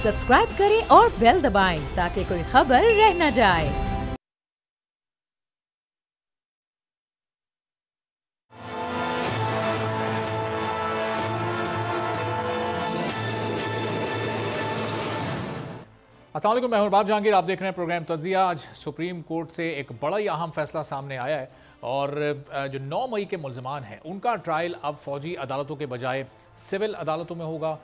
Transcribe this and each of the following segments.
Subscribe करें और bell दबाएं ताकि कोई खबर रह न जाए। अस्सलाम वालेकुम, मैं हूं बाब जहांगीर। आप देख रहे हैं प्रोग्राम तज्जिया। आज सुप्रीम कोर्ट से एक बड़ा ही अहम फैसला सामने आया है और जो 9 मई के मुल्ज़िमान हैं उनका ट्रायल अब फौजी अदालतों के बजाय सिविल अदालतों में होगा।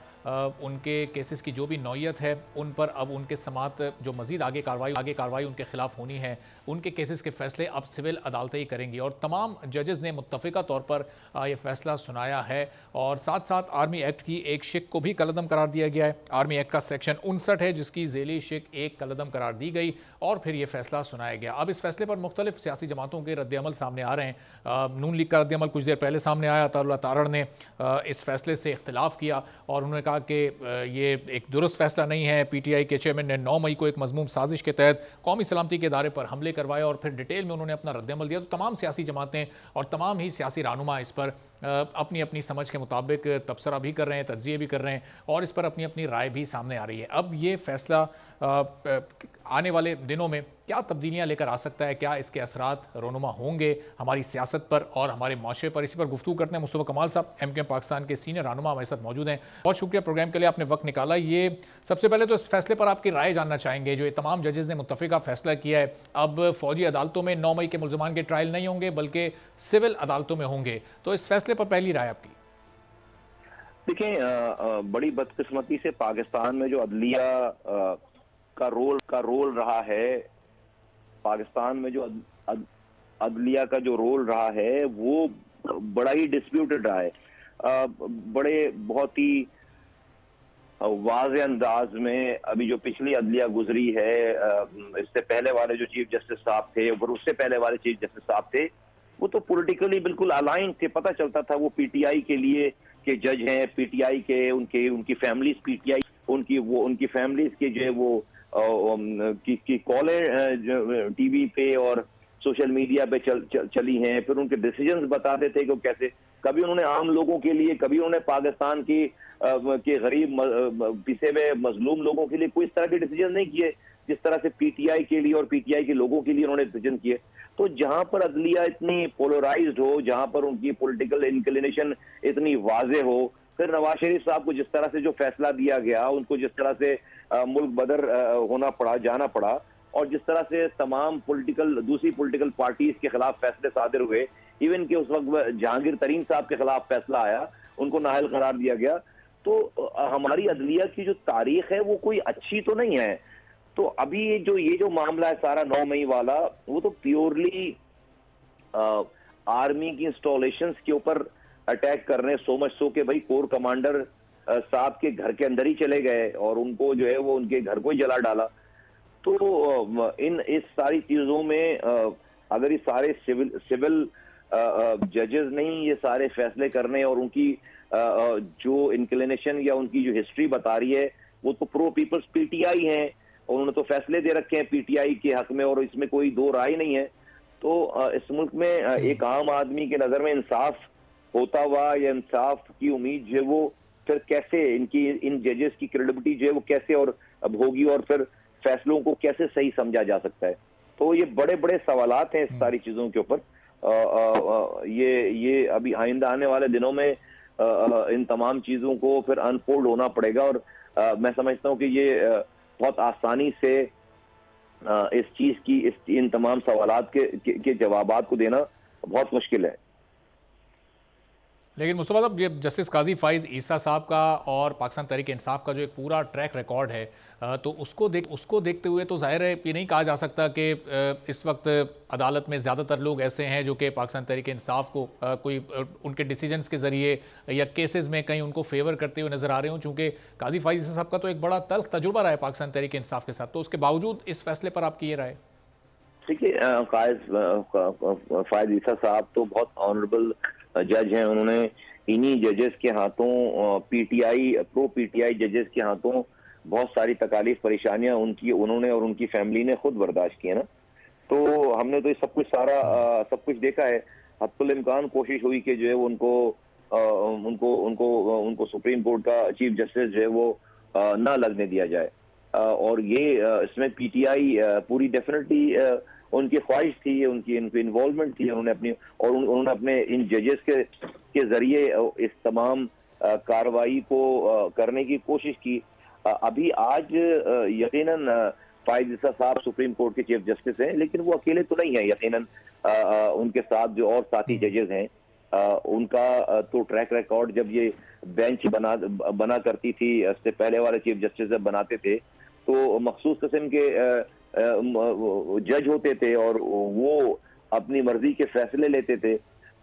उनके केसेस की जो भी नौयत है उन पर अब उनके समात जो मजीद आगे कार्रवाई उनके खिलाफ होनी है, उनके केसेस के फैसले अब सिविल अदालतें ही करेंगी। और तमाम जजेस ने मुत्तफ़िका तौर पर यह फैसला सुनाया है और साथ साथ आर्मी एक्ट की एक शिक को भी कलअदम करार दिया गया है। आर्मी एक्ट का सेक्शन 59 है जिसकी ज़ेली शिक एक कलअदम करार दी गई और फिर यह फैसला सुनाया गया। अब इस फैसले पर मुख्तलिफ सियासी जमातों के रद्द-ए-अमल सामने आ रहे हैं। नून लीग का रद्द-ए-अमल कुछ देर पहले सामने आया। अताउल्लाह तारड़ ने इस फैसले से इख्तिलाफ किया और उन्होंने कहा कि ये एक दुरुस्त फैसला नहीं है। पीटीआई के चेयरमैन ने 9 मई को एक मजमूम साजिश के तहत कौमी सलामती के इदारे पर हमले करवाए और फिर डिटेल में उन्होंने अपना रद्द-ए-अमल दिया। तो तमाम सियासी जमातें और तमाम ही सियासी रहनुमा इस पर अपनी अपनी समझ के मुताबिक तबसरा भी कर रहे हैं, तज्जिए भी कर रहे हैं और इस पर अपनी अपनी राय भी सामने आ रही है। अब ये फैसला आने वाले दिनों में क्या तब्दीलियां लेकर आ सकता है, क्या इसके असरात रोनुमा होंगे हमारी सियासत पर और हमारे माशरे पर, इसी पर गुफ्तगू करते हैं। मुस्तफा कमाल साहब एमक्यूएम पाकिस्तान के सीनियर रहनुमा हमारे साथ मौजूद हैं। बहुत शुक्रिया प्रोग्राम के लिए, आपने वक्त निकाला। ये सबसे पहले तो इस फैसले पर आपकी राय जानना चाहेंगे। जो ये तमाम जजेस ने मुत्तफ़िका फैसला किया है, अब फौजी अदालतों में 9 मई के मुल्ज़िमान के ट्रायल नहीं होंगे बल्कि सिविल अदालतों में होंगे, तो इस फैसले पर पहली राय आपकी। देखें, बड़ी बदकिस्मती से पाकिस्तान में जो अदलिया का रोल रहा है, पाकिस्तान में जो अदलिया का जो रोल रहा है वो बड़ा ही डिस्प्यूटेड रहा है। बड़े बहुत ही वाज़े अंदाज में अभी जो पिछली अदलिया गुजरी है, इससे पहले वाले जो चीफ जस्टिस साहब थे और उससे पहले वाले चीफ जस्टिस साहब थे, वो तो पॉलिटिकली बिल्कुल अलाइन थे। पता चलता था वो पीटीआई के लिए के जज हैं, पीटीआई के उनकी फैमिलीज पीटीआई, उनकी फैमिलीज के जो है वो की कॉलें टीवी पे और सोशल मीडिया पे चली हैं। फिर उनके डिसीजंस बताते थे कि कैसे कभी उन्होंने आम लोगों के लिए, कभी उन्होंने पाकिस्तान के गरीब पिसे हुए मजलूम लोगों के लिए कोई इस तरह के डिसीजन नहीं किए जिस तरह से पीटीआई के लिए और पीटीआई के लोगों के लिए उन्होंने डिसीजन किए। तो जहां पर अदलिया इतनी पोलराइज्ड हो, जहां पर उनकी पॉलिटिकल इंक्लिनेशन इतनी वाजे हो, फिर नवाज शरीफ साहब को जिस तरह से जो फैसला दिया गया, उनको जिस तरह से मुल्क बदर जाना पड़ा और जिस तरह से तमाम दूसरी पॉलिटिकल पार्टीज के खिलाफ फैसले सादिर हुए, इवन के उस वक्त जहांगीर तरीन साहब के खिलाफ फैसला आया, उनको नाअहल करार दिया गया। तो हमारी अदलिया की जो तारीख है वो कोई अच्छी तो नहीं है। तो अभी ये जो मामला है सारा 9 मई वाला, वो तो प्योरली आर्मी की इंस्टॉलेशंस के ऊपर अटैक कर रहे हैं। सो मच सो कि भाई कोर कमांडर साहब के घर के अंदर ही चले गए और उनको जो है वो उनके घर को ही जला डाला। तो इस सारी चीजों में अगर ये सारे सिविल जजेस नहीं ये सारे फैसले करने और उनकी जो इंक्लिनेशन या उनकी जो हिस्ट्री बता रही है वो तो प्रो पीपल्स पीटीआई हैं और उन्होंने तो फैसले दे रखे हैं पीटीआई के हक में और इसमें कोई दो राय नहीं है। तो इस मुल्क में एक आम आदमी के नजर में इंसाफ होता हुआ या इंसाफ की उम्मीद जो है वो फिर कैसे इन जजेस की क्रेडिबिलिटी जो है वो कैसे और अब होगी और फिर फैसलों को कैसे सही समझा जा सकता है। तो ये बड़े बड़े सवालात हैं इस सारी चीजों के ऊपर। ये अभी आइंदा आने वाले दिनों में इन तमाम चीजों को फिर अनफोल्ड होना पड़ेगा और मैं समझता हूँ कि ये बहुत आसानी से इस चीज की इन तमाम सवालात के जवाबात को देना बहुत मुश्किल है। लेकिन मुस्तफा साहब, ये जस्टिस काजी फाइज ईसा साहब का और पाकिस्तान तहरीक इंसाफ का जो एक पूरा ट्रैक रिकॉर्ड है, तो उसको देखते हुए तो जाहिर है ये नहीं कहा जा सकता कि इस वक्त अदालत में ज़्यादातर लोग ऐसे हैं जो कि पाकिस्तान तहरीक इंसाफ को कोई उनके डिसीजंस के ज़रिए या केसेस में कहीं उनको फेवर करते हुए नज़र आ रहे हों। चूँकि काजी फाइज ईसा साहब का तो एक बड़ा तल्ख तजुर्बा रहा है पाकिस्तान तहरीक इंसाफ के साथ, तो उसके बावजूद इस फैसले पर आपकी ये राय? देखिए, फाइज ईसा साहब तो बहुत ऑनरेबल जज हैं। उन्होंने इन्हीं जजेस के हाथों प्रो पीटीआई जजेस के हाथों बहुत सारी तकालीफ परेशानियां उन्होंने और उनकी फैमिली ने खुद बर्दाश्त की है ना। तो हमने तो ये सब कुछ देखा है। हत्तुल इम्कान कोशिश हुई कि जो है वो उनको सुप्रीम कोर्ट का चीफ जस्टिस जो है वो ना लगने दिया जाए। और ये इसमें पीटीआई पूरी डेफिनेटली उनकी ख्वाहिश थी, उनकी इन्वॉल्वमेंट थी, उन्होंने अपने इन जजेस के जरिए इस तमाम कार्रवाई को करने की कोशिश की। अभी आज यकीनन फायद ईसा साहब सुप्रीम कोर्ट के चीफ जस्टिस हैं, लेकिन वो अकेले तो नहीं है। यकीनन उनके साथ जो और साथी जजेस हैं, उनका तो ट्रैक रिकॉर्ड, जब ये बेंच बना करती थी, इससे पहले वाले चीफ जस्टिस जब बनाते थे तो मखसूस किस्म के जज होते थे और वो अपनी मर्जी के फैसले लेते थे।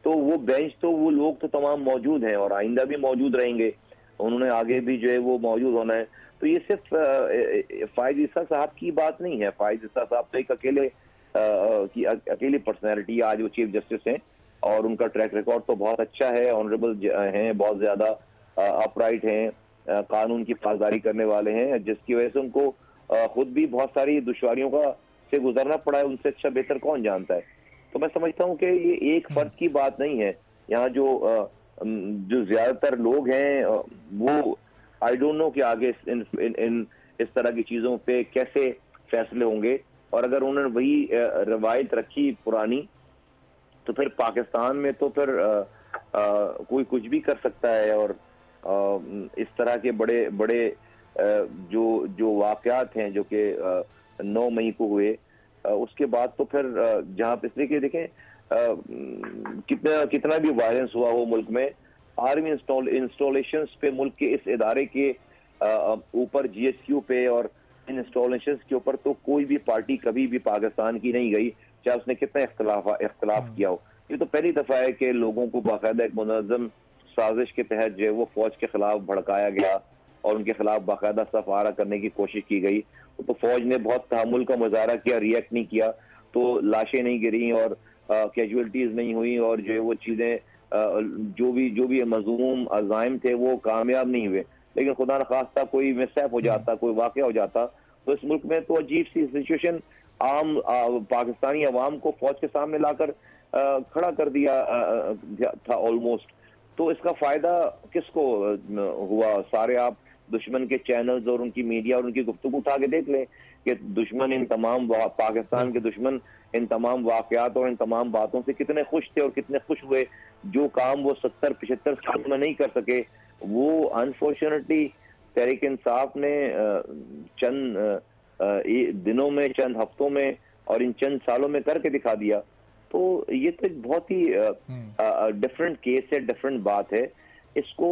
तो वो बेंच, तो वो लोग तो तमाम मौजूद हैं और आइंदा भी मौजूद रहेंगे, उन्होंने आगे भी जो है वो मौजूद होना है। तो ये सिर्फ फायद ईसा साहब की बात नहीं है। फायद ईसा साहब तो एक अकेली पर्सनैलिटी, आज वो चीफ जस्टिस हैं और उनका ट्रैक रिकॉर्ड तो बहुत अच्छा है, ऑनरेबल हैं, बहुत ज्यादा अपराइट हैं, कानून की पासदारी करने वाले हैं, जिसकी वजह से उनको खुद भी बहुत सारी दुश्वारियों का से गुजरना पड़ा है। उनसे अच्छा बेहतर कौन जानता है। तो मैं समझता हूँ कि ये एक फर्द की बात नहीं है। यहाँ जो ज्यादातर लोग हैं वो आई डोंट नो कि आगे इस तरह की चीजों पे कैसे फैसले होंगे। और अगर उन्होंने वही रवायत रखी पुरानी, तो फिर पाकिस्तान में तो फिर कोई कुछ भी कर सकता है। और इस तरह के बड़े बड़े जो वाकयात हैं जो कि 9 मई को हुए, उसके बाद तो फिर जहाँ पे इसलिए देखें कितना भी वायलेंस हुआ हो मुल्क में, आर्मी इंस्टॉलेशंस पे, मुल्क के इस इदारे के ऊपर, जीएसक्यू पे और इन इंस्टॉलेशंस के ऊपर तो कोई भी पार्टी कभी भी पाकिस्तान की नहीं गई, चाहे उसने कितना इख्तलाफ किया हो। ये तो पहली दफा है कि लोगों को बाकायदा एक मुनज़्ज़म साजिश के तहत जो है वो फौज के खिलाफ भड़काया गया और उनके खिलाफ बाकायदा सफारा करने की कोशिश की गई। तो फौज ने बहुत तहम्मुल का मुजाहरा किया, रिएक्ट नहीं किया, तो लाशें नहीं गिरी और कैजुअलिटीज नहीं हुई और जो है वो चीजें जो भी मज़मूम अज़ाइम थे वो कामयाब नहीं हुए। लेकिन खुदा न खास्ता कोई मिसहैप हो जाता, कोई वाक़या हो जाता, तो इस मुल्क में तो अजीब सी सिचुएशन आम पाकिस्तानी अवाम को फौज के सामने लाकर खड़ा कर दिया था ऑलमोस्ट। तो इसका फायदा किसको हुआ? सारे आप दुश्मन के चैनल्स और उनकी मीडिया और उनकी गुफ्तगू उठा के देख लें कि दुश्मन इन तमाम पाकिस्तान के दुश्मन इन तमाम वाकयात और इन तमाम बातों से कितने खुश थे और कितने खुश हुए। जो काम वो 70-75 साल में नहीं कर सके, वो अनफॉर्चुनेटली तहरीक इंसाफ ने चंद दिनों में, चंद हफ्तों में और इन चंद सालों में करके दिखा दिया। तो ये तो एक बहुत ही डिफरेंट केस है, डिफरेंट बात है। इसको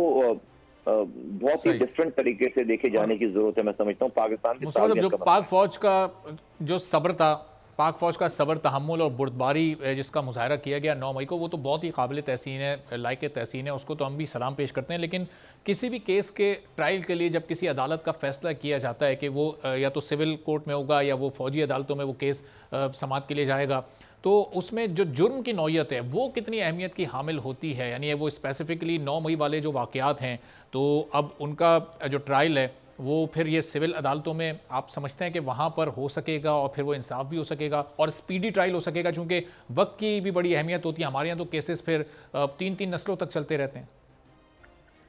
बहुत ही डिफरेंट तरीके से देखे जाने की जरूरत है। मैं समझता हूँ पाकिस्तान के जो पाक फौज का जो सब्र था, पाक फौज का सब्र, तहम्मुल और बुर्दबारी जिसका मुजाहरा किया गया 9 मई को, वो तो बहुत ही काबिल तहसीन है, लायक तहसीन है, उसको तो हम भी सलाम पेश करते हैं। लेकिन किसी भी केस के ट्रायल के लिए जब किसी अदालत का फैसला किया जाता है कि वो या तो सिविल कोर्ट में होगा या वो फौजी अदालतों में वो केस समाअत के लिए जाएगा, तो उसमें जो जुर्म की नौयत है वो कितनी अहमियत की हामिल होती है। यानी वो स्पेसिफिकली 9 मई वाले जो वाक़यात हैं, तो अब उनका जो ट्रायल है वो फिर ये सिविल अदालतों में आप समझते हैं कि वहाँ पर हो सकेगा और फिर वो इंसाफ भी हो सकेगा और स्पीडी ट्रायल हो सकेगा, चूँकि वक्त की भी बड़ी अहमियत होती है। हमारे यहाँ तो केसेस फिर 3-3 नस्लों तक चलते रहते हैं।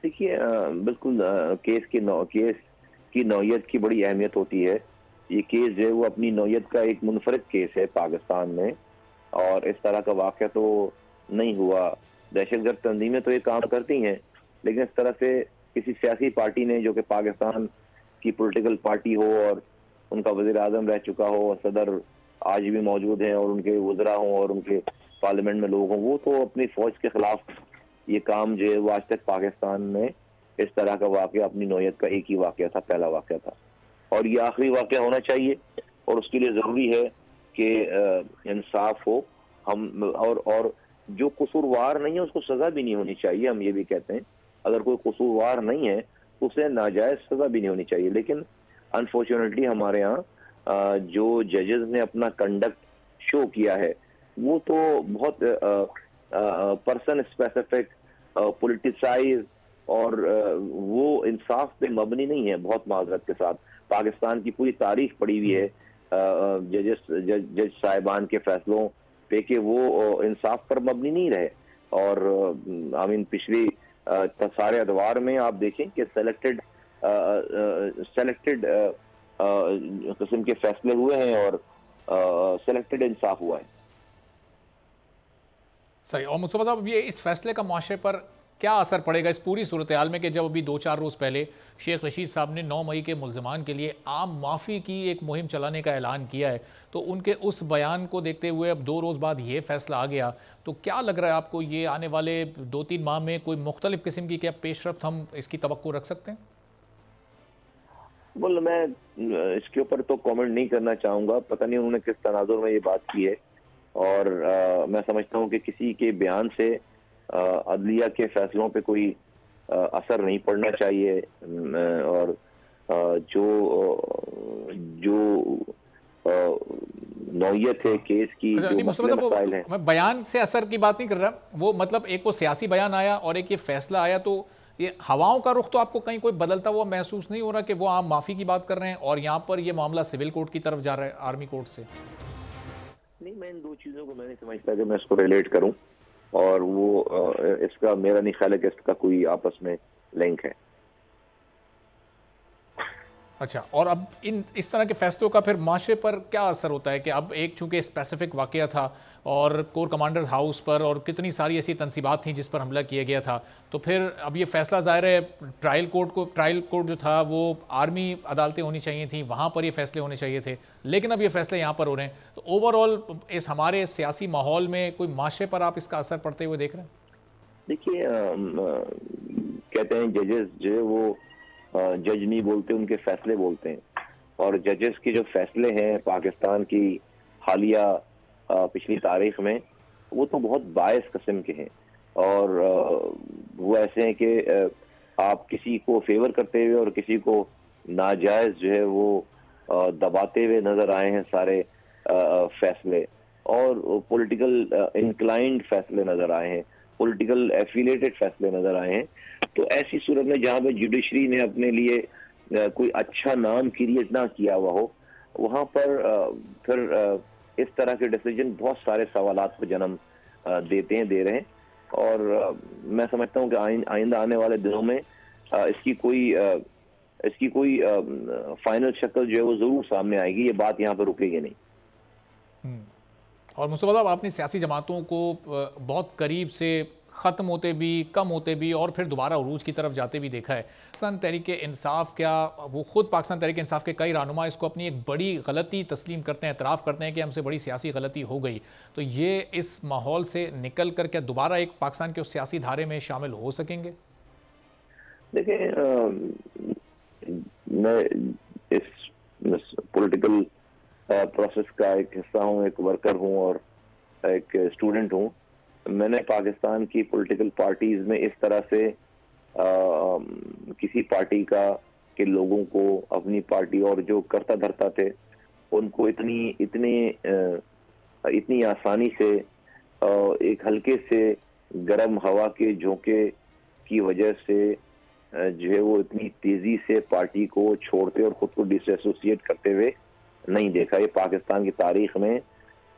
देखिए, बिल्कुल केस की नौयत की बड़ी अहमियत होती है। ये केस जो है वो अपनी नौयत का एक मुनफरिद केस है पाकिस्तान में, और इस तरह का वाक़या तो नहीं हुआ। दहशतगर्द तंजीमें तो ये काम करती हैं, लेकिन इस तरह से किसी सियासी पार्टी ने, जो कि पाकिस्तान की पॉलिटिकल पार्टी हो और उनका वज़ीर आज़म रह चुका हो और सदर आज भी मौजूद हैं और उनके वज़रा हों और उनके पार्लियामेंट में लोग हों, वो तो अपनी फ़ौज के ख़िलाफ़ ये काम जो है वो आज तक पाकिस्तान में इस तरह का वाक़या अपनी नौयत का एक ही वाक़या था, पहला वाक़या था, और ये आखिरी वाक़या होना चाहिए। और उसके लिए ज़रूरी है कि इंसाफ हो। हम और जो कसूरवार नहीं है उसको सज़ा भी नहीं होनी चाहिए। हम ये भी कहते हैं अगर कोई कसूरवार नहीं है तो उसे नाजायज सज़ा भी नहीं होनी चाहिए। लेकिन अनफॉर्चुनेटली हमारे यहाँ जो जजेस ने अपना कंडक्ट शो किया है वो तो बहुत पर्सन स्पेसिफिक, पॉलिटिसाइज और वो इंसाफ पे मबनी नहीं है। बहुत माजरत के साथ पाकिस्तान की पूरी तारीख पड़ी हुई है जज साहिबान के फैसलों पे कि वो इंसाफ पर मबनी नहीं रहे। और पिछली सारे अदवार में आप देखें कि सेलेक्टेड सेलेक्टेड किस्म के फैसले हुए हैं और सेलेक्टेड इंसाफ हुआ है। सही। और मुस्तफा साहब, ये इस फैसले का माशरे पर क्या असर पड़ेगा इस पूरी सूरत हाल में कि जब अभी 2-4 रोज़ पहले शेख रशीद साहब ने 9 मई के मुल्ज़िमान के लिए आम माफ़ी की एक मुहिम चलाने का ऐलान किया है, तो उनके उस बयान को देखते हुए अब 2 रोज़ बाद ये फैसला आ गया, तो क्या लग रहा है आपको, ये आने वाले 2-3 माह में कोई मुख्तलिफ किस्म की क्या पेशरफ्त हम इसकी तवक्को रख सकते हैं? बोल, मैं इसके ऊपर तो कमेंट नहीं करना चाहूँगा, पता नहीं उन्होंने किस तनाजुर में ये बात की है। और मैं समझता हूँ कि किसी के बयान से अदलिया के फैसलों पे कोई असर नहीं पड़ना चाहिए। और जो नौयत है केस की, जो मसाइल है, मैं बयान से असर की बात नहीं कर रहा, वो मतलब एक वो सियासी बयान आया और एक ये फैसला आया, तो ये हवाओं का रुख तो आपको कहीं कोई बदलता हुआ महसूस नहीं हो रहा कि वो आम माफ़ी की बात कर रहे हैं और यहाँ पर ये मामला सिविल कोर्ट की तरफ जा रहा है, आर्मी कोर्ट से? नहीं, मैं इन दो चीज़ों को मैं नहीं समझता कि मैं इसको रिलेट करूं, और वो इसका मेरा नहीं ख्याल है कि इसका कोई आपस में लिंक है। अच्छा, और अब इस तरह के फैसलों का फिर माशरे पर क्या असर होता है कि अब एक चूंकि स्पेसिफिक वाकया था और कोर कमांडर हाउस पर और कितनी सारी ऐसी तंसीबात थी जिस पर हमला किया गया था, तो फिर अब ये फैसला ज़ाहिर है ट्रायल कोर्ट जो था वो आर्मी अदालतें होनी चाहिए थी, वहाँ पर ये फैसले होने चाहिए थे, लेकिन अब ये फैसले यहाँ पर हो रहे हैं, तो ओवरऑल इस हमारे सियासी माहौल में कोई माशरे पर आप इसका असर पड़ते हुए देख रहे हैं? देखिए, कहते हैं जजेस जो है वो जज नहीं बोलते, उनके फैसले बोलते हैं। और जजेस के जो फैसले हैं पाकिस्तान की हालिया पिछली तारीख में, वो तो बहुत बायस किस्म के हैं। और वो ऐसे हैं कि आप किसी को फेवर करते हुए और किसी को नाजायज जो है वो दबाते हुए नजर आए हैं सारे फैसले, और पॉलिटिकल इंक्लाइंड फैसले नजर आए हैं, पॉलिटिकल एफिलिएटेड फैसले नजर आए हैं। तो ऐसी सूरत में जहां पे जुडिशरी ने अपने लिए कोई अच्छा नाम क्रिएट ना किया हुआ हो, वहां पर फिर इस तरह के डिसीजन बहुत सारे सवालात को जन्म दे रहे हैं। और मैं समझता हूं कि आइंदा आने वाले दिनों में इसकी कोई फाइनल शक्ल जो है वो जरूर सामने आएगी, ये बात यहाँ पर रुकेगी नहीं। और मुस्तफा साहब, आपने सियासी जमातों को बहुत करीब से ख़त्म होते भी, कम होते भी और फिर दोबारा उरूज की तरफ जाते भी देखा है। पाकिस्तान तहरीक इंसाफ, क्या वो खुद पाकिस्तान तहरीक इंसाफ के कई रहनुमा इसको अपनी एक बड़ी गलती तस्लीम करते हैं, एतराफ़ करते हैं कि हमसे बड़ी सियासी गलती हो गई, तो ये इस माहौल से निकल कर क्या दोबारा एक पाकिस्तान के उस सियासी धारे में शामिल हो सकेंगे? देखिए, मैं इस पॉलिटिकल प्रोसेस का एक हिस्सा हूँ, एक वर्कर हूँ और एक स्टूडेंट हूँ। मैंने पाकिस्तान की पॉलिटिकल पार्टीज में इस तरह से किसी पार्टी के लोगों को अपनी पार्टी और जो करता धरता थे उनको इतनी आसानी से एक हल्के से गर्म हवा के झोंके की वजह से जो है वो इतनी तेजी से पार्टी को छोड़ते और खुद को डिसएसोसिएट करते हुए नहीं देखा। ये पाकिस्तान की तारीख में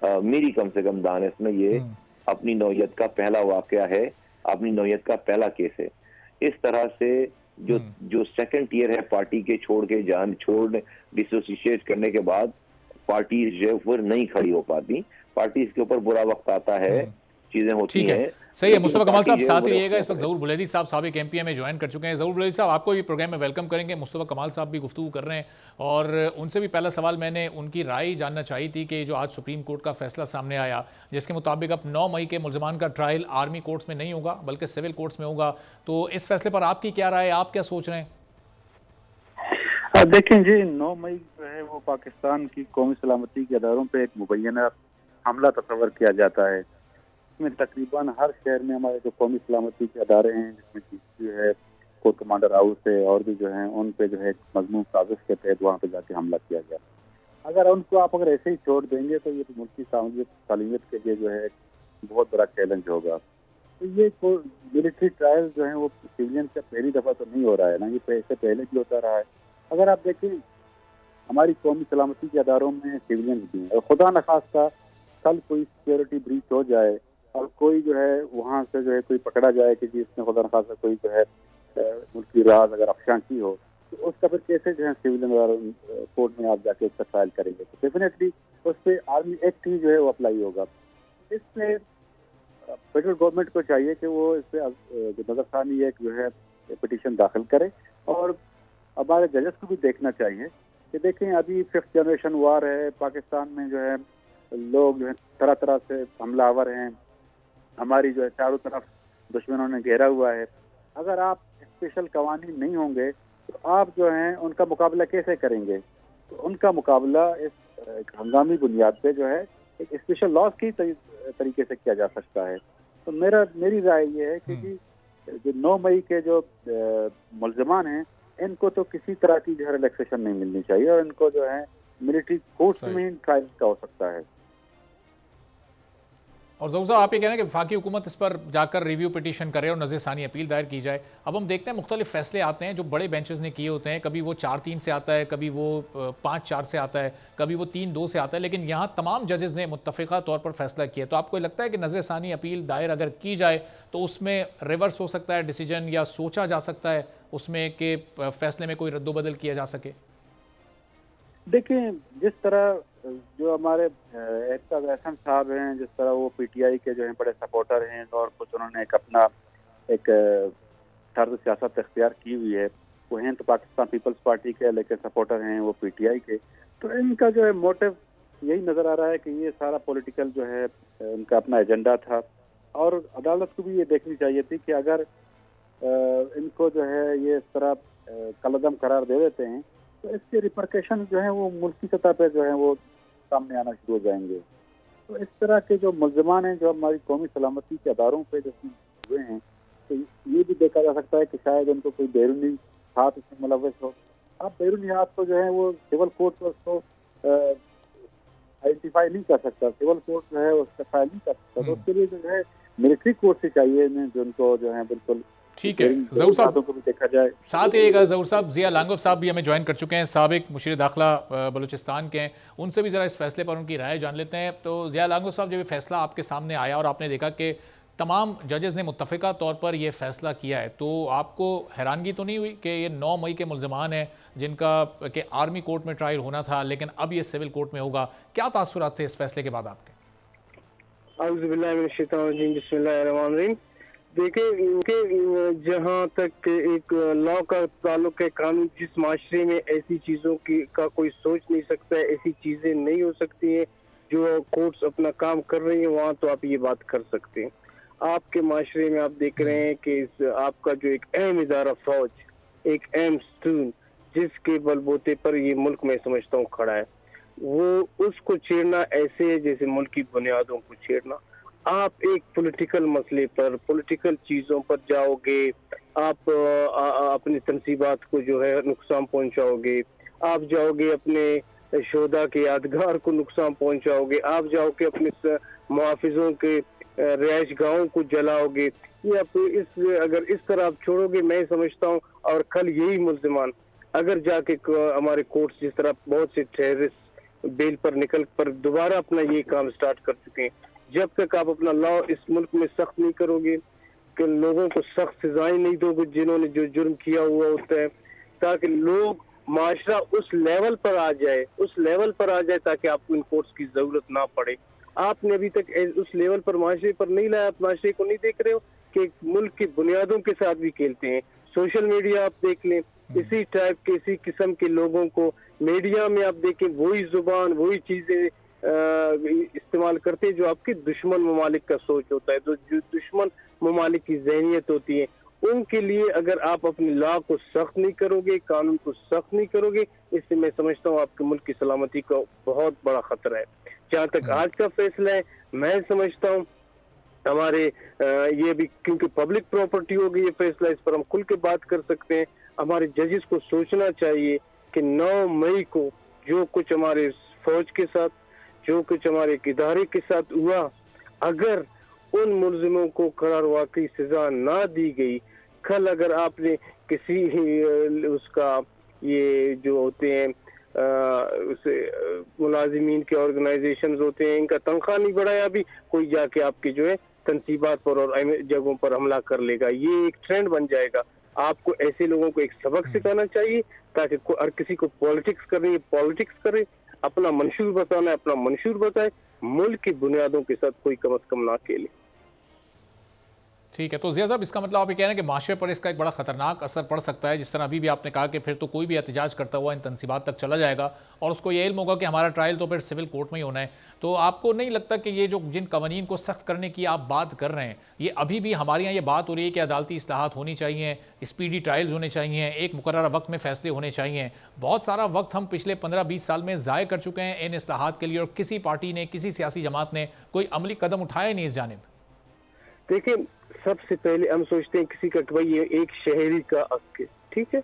मेरी कम से कम दानिश में ये अपनी नौयत का पहला वाकया है, अपनी नौयत का पहला केस है। इस तरह से जो सेकंड टियर है पार्टी के छोड़ डिसोसिएट करने के बाद पार्टी जो फिर नहीं खड़ी हो पाती, पार्टी इसके ऊपर बुरा वक्त आता है, चीजें होती हैं। सही है। मुस्तफा कमाल साहब साथ ही रहिएगा। इस वक्त ज़हूर बुलैदी साहब साबिक एमपीए में ज्वाइन कर चुके हैं। ज़हूर बुलैदी साहब, आपको भी प्रोग्राम में वेलकम करेंगे। मुस्तफा कमाल साहब भी गुफ्तगू कर रहे हैं और उनसे भी पहला सवाल मैंने उनकी राय जानना चाहिए थी कि जो आज सुप्रीम कोर्ट का फैसला सामने आया जिसके मुताबिक अब 9 मई के मुल्ज़िमान का ट्रायल आर्मी कोर्ट्स में नहीं होगा बल्कि सिविल कोर्ट्स में होगा, तो इस फैसले पर आपकी क्या राय है, आप क्या सोच रहे हैं? देखें जी, 9 मई जो है वो पाकिस्तान की कौमी सलामती के इदारों पर एक मुबैना हमला तस्वर किया जाता है। इसमें तकरीबन हर शहर में हमारे जो कौमी सलामती के अदारे हैं, जिसमें डीसी है, कोर कमांडर हाउस है और भी जो है, उन पे जो है मजमून साजिश के तहत वहाँ पे जाके हमला किया गया। अगर उनको आप ऐसे ही छोड़ देंगे तो ये मुल्की सालियत के लिए जो है बहुत बड़ा चैलेंज होगा। तो ये मिलिट्री ट्रायल जो है वो सिविलियन से पहली दफा तो नहीं हो रहा है ना, ये इससे पहले भी होता रहा है। अगर आप देखें हमारी कौमी सलामती के अदारों में सिविलियन भी हैं और खुदा न खास्ता कल कोई सिक्योरिटी ब्रीच हो जाए और कोई जो है वहाँ से जो है कोई पकड़ा जाए कि जिसने खुदा न खास्ता कोई जो है मुल्की राज अगर अफशा की हो, तो उसका फिर कैसे जो है सिविल कोर्ट में आप जाके उसका ट्रायल करेंगे, तो डेफिनेटली उस पर आर्मी एक्ट ही जो है वो अप्लाई होगा। इसमें फेडरल गवर्नमेंट को चाहिए कि वो इस पर नजरसानी एक जो है पिटीशन दाखिल करे, और हमारे जजेस को भी देखना चाहिए कि देखें अभी 5th जनरेशन वार है पाकिस्तान में, जो है लोग जो है तरह तरह से हमलावर हैं, हमारी जो है चारों तरफ दुश्मनों ने घेरा हुआ है। अगर आप स्पेशल कवानीन नहीं होंगे तो आप जो हैं उनका मुकाबला कैसे करेंगे? तो उनका मुकाबला इस हंगामी बुनियाद पे जो है एक स्पेशल लॉज की तरीके से किया जा सकता है। तो मेरी राय ये है कि जो 9 मई के जो मुल्ज़मान हैं इनको तो किसी तरह की जो है रिलैक्सेशन नहीं मिलनी चाहिए, और इनको जो है मिलिट्री कोर्ट्स में ही ट्रायल का हो सकता है। और ज़हूर साहब आप ये कह रहे हैं कि वफाकी हुकूमत इस पर जाकर रिव्यू पिटीशन करे और नज़रसानी अपील दायर की जाए। अब हम देखते हैं मुख्तलिफ फैसले आते हैं जो बड़े बेंचेस ने किए होते हैं, कभी वो 4-3 से आता है, कभी वो 5-4 से आता है, कभी वो 3-2 से आता है, लेकिन यहाँ तमाम जजेस ने मुत्तफ़िक़ा तौर पर फैसला किया। तो आपको लगता है कि नज़रसानी अपील दायर अगर की जाए तो उसमें रिवर्स हो सकता है डिसीजन, या सोचा जा सकता है उसमें कि फैसले में कोई रद्दोबदल किया जा सके? देखिए, जिस तरह जो हमारे एहताब एहसन साहब हैं, जिस तरह वो पीटीआई के जो हैं बड़े सपोर्टर हैं, और कुछ उन्होंने एक अपना एक तर्ज सियासत इख्तियार की हुई है, वो हैं तो पाकिस्तान पीपल्स पार्टी के, लेकिन सपोर्टर हैं वो पीटीआई के। तो इनका जो है मोटिव यही नज़र आ रहा है कि ये सारा पॉलिटिकल जो है उनका अपना एजेंडा था, और अदालत को भी ये देखनी चाहिए थी कि अगर इनको जो है ये इस तरह कलअदम करार दे देते हैं तो इसके रिपरकेशन जो है वो मुल्की सतह पर जो है वो सामने आना शुरू हो जाएंगे। तो इस तरह के जो मुल्ज़मान हैं जो हमारी कौमी सलामती के अदारों पे जो हुए हैं, तो ये भी देखा जा सकता है कि शायद उनको कोई बैरूनी हाथ इसमें मुलव्वस हो। अब बैरूनी हाथ को जो है वो सिविल कोर्ट पर उसको आइडेंटिफाई नहीं कर सकता, सिविल कोर्ट जो है उसका ट्रायल नहीं कर सकता, तो उसके लिए जो है मिलिट्री कोर्ट से चाहिए जिनको जो है बिल्कुल ठीक है। ज़हूर साहब को भी देखा जाए। साथ ही ज़हूर साहब ज़िया लांगोफ साहब भी हमें ज्वाइन कर चुके हैं, साबिक मुशीर दाखिला बलूचिस्तान के हैं, उनसे भी ज़रा इस फैसले पर उनकी राय जान लेते हैं। तो ज़िया लांगोफ साहब, जब ये फैसला आपके सामने आया और आपने देखा कि तमाम जजेस ने मुत्तफ़िक़ा तौर पर यह फैसला किया है, तो आपको हैरानगी तो नहीं हुई कि ये 9 मई के मुल्ज़मान हैं जिनका कि आर्मी कोर्ट में ट्रायल होना था लेकिन अब ये सिविल कोर्ट में होगा? क्या तासुरात थे इस फैसले के बाद आपके? देखिए, इनके जहाँ तक एक लॉ का ताल्लुक है, कानून जिस माशरे में ऐसी चीज़ों की का कोई सोच नहीं सकता है, ऐसी चीज़ें नहीं हो सकती हैं, जो कोर्ट्स अपना काम कर रही हैं वहाँ तो आप ये बात कर सकते हैं। आपके माशरे में आप देख रहे हैं कि आपका जो एक अहम इदारा फौज, एक अहम स्टून जिसके बलबूते पर ये मुल्क में समझता हूँ खड़ा है, वो उसको छेड़ना ऐसे है जैसे मुल्क की बुनियादों को छेड़ना। आप एक पॉलिटिकल मसले पर, पॉलिटिकल चीज़ों पर जाओगे, आप अपनी तनसीबात को जो है नुकसान पहुंचाओगे, आप जाओगे अपने शोधा के यादगार को नुकसान पहुंचाओगे, आप जाओगे अपने मुहाफिजों के रिहाइश गाहों को जलाओगे। ये आप अगर इस तरह आप छोड़ोगे, मैं समझता हूँ, और कल यही मुल्ज़िमान अगर जाके हमारे कोर्ट्स जिस तरह बहुत से टेररिस्ट बेल पर निकल पर दोबारा अपना ये काम स्टार्ट कर चुके हैं, जब तक आप अपना लॉ इस मुल्क में सख्त नहीं करोगे, कि लोगों को सख्त सजाएं नहीं दोगे जिन्होंने जो जुर्म किया हुआ होता है, ताकि लोग माशरा उस लेवल पर आ जाए, उस लेवल पर आ जाए ताकि आपको इन कोर्ट्स की जरूरत ना पड़े। आपने अभी तक उस लेवल पर माशरे पर नहीं लाया। आप माशरे को नहीं देख रहे हो कि मुल्क की बुनियादों के साथ भी खेलते हैं। सोशल मीडिया आप देख लें, इसी टाइप के इसी किस्म के लोगों को मीडिया में आप देखें, वही जुबान वही चीजें इस्तेमाल करते हैं जो आपके दुश्मन ममालिक का सोच होता है, तो जो दुश्मन ममालिक की जहनियत होती है, उनके लिए अगर आप अपनी लॉ को सख्त नहीं करोगे, कानून को सख्त नहीं करोगे, इससे मैं समझता हूँ आपके मुल्क की सलामती का बहुत बड़ा खतरा है। जहाँ तक आज का फैसला है, मैं समझता हूँ हमारे ये भी क्योंकि पब्लिक प्रॉपर्टी होगी ये फैसला, इस पर हम खुल के बात कर सकते हैं। हमारे जजेस को सोचना चाहिए कि 9 मई को जो कुछ हमारे फौज के साथ, जो कुछ हमारे इदारे के साथ हुआ, अगर उन मुल्जिमों को करार वाकई सजा ना दी गई, कल अगर आपने किसी उसका ये जो होते हैं उसे मुलाजिमीन के ऑर्गेनाइजेशंस होते हैं, इनका तनख्वाह नहीं बढ़ाया, अभी कोई जाके आपके जो है तनसीबात पर और जगहों पर हमला कर लेगा, ये एक ट्रेंड बन जाएगा। आपको ऐसे लोगों को एक सबक सिखाना चाहिए, ताकि हर किसी को पॉलिटिक्स करनी है पॉलिटिक्स करे, अपना मंशूर बताना है अपना मंशूर बताए, मुल्क की बुनियादों के साथ कोई कम अज कम ना खेले। ठीक है, तो ज़िया साहब, इसका मतलब आप ये कह रहे हैं कि माशरे पर इसका एक बड़ा ख़तरनाक असर पड़ सकता है, जिस तरह अभी भी आपने कहा कि फिर तो कोई भी एहतजाज करता हुआ इन तनसीबात तक चला जाएगा और उसको ये इल्म होगा कि हमारा ट्रायल तो फिर सिविल कोर्ट में ही होना है। तो आपको नहीं लगता कि ये जो जिन कवानीन को सख्त करने की आप बात कर रहे हैं, ये अभी भी हमारे यहाँ ये बात हो रही है कि अदालती इस्लाहात होनी चाहिए, स्पीडी ट्रायल्स होने चाहिए, एक मुकर्रर वक्त में फैसले होने चाहिए। बहुत सारा वक्त हम पिछले 15-20 साल में ज़ाय कर चुके हैं इन इस्लाहात के लिए, और किसी पार्टी ने, किसी सियासी जमात ने कोई अमली कदम उठाया नहीं इस जानिब। देखिए, सबसे पहले हम सोचते हैं किसी का कि भाई ये एक शहरी का हक है, ठीक है,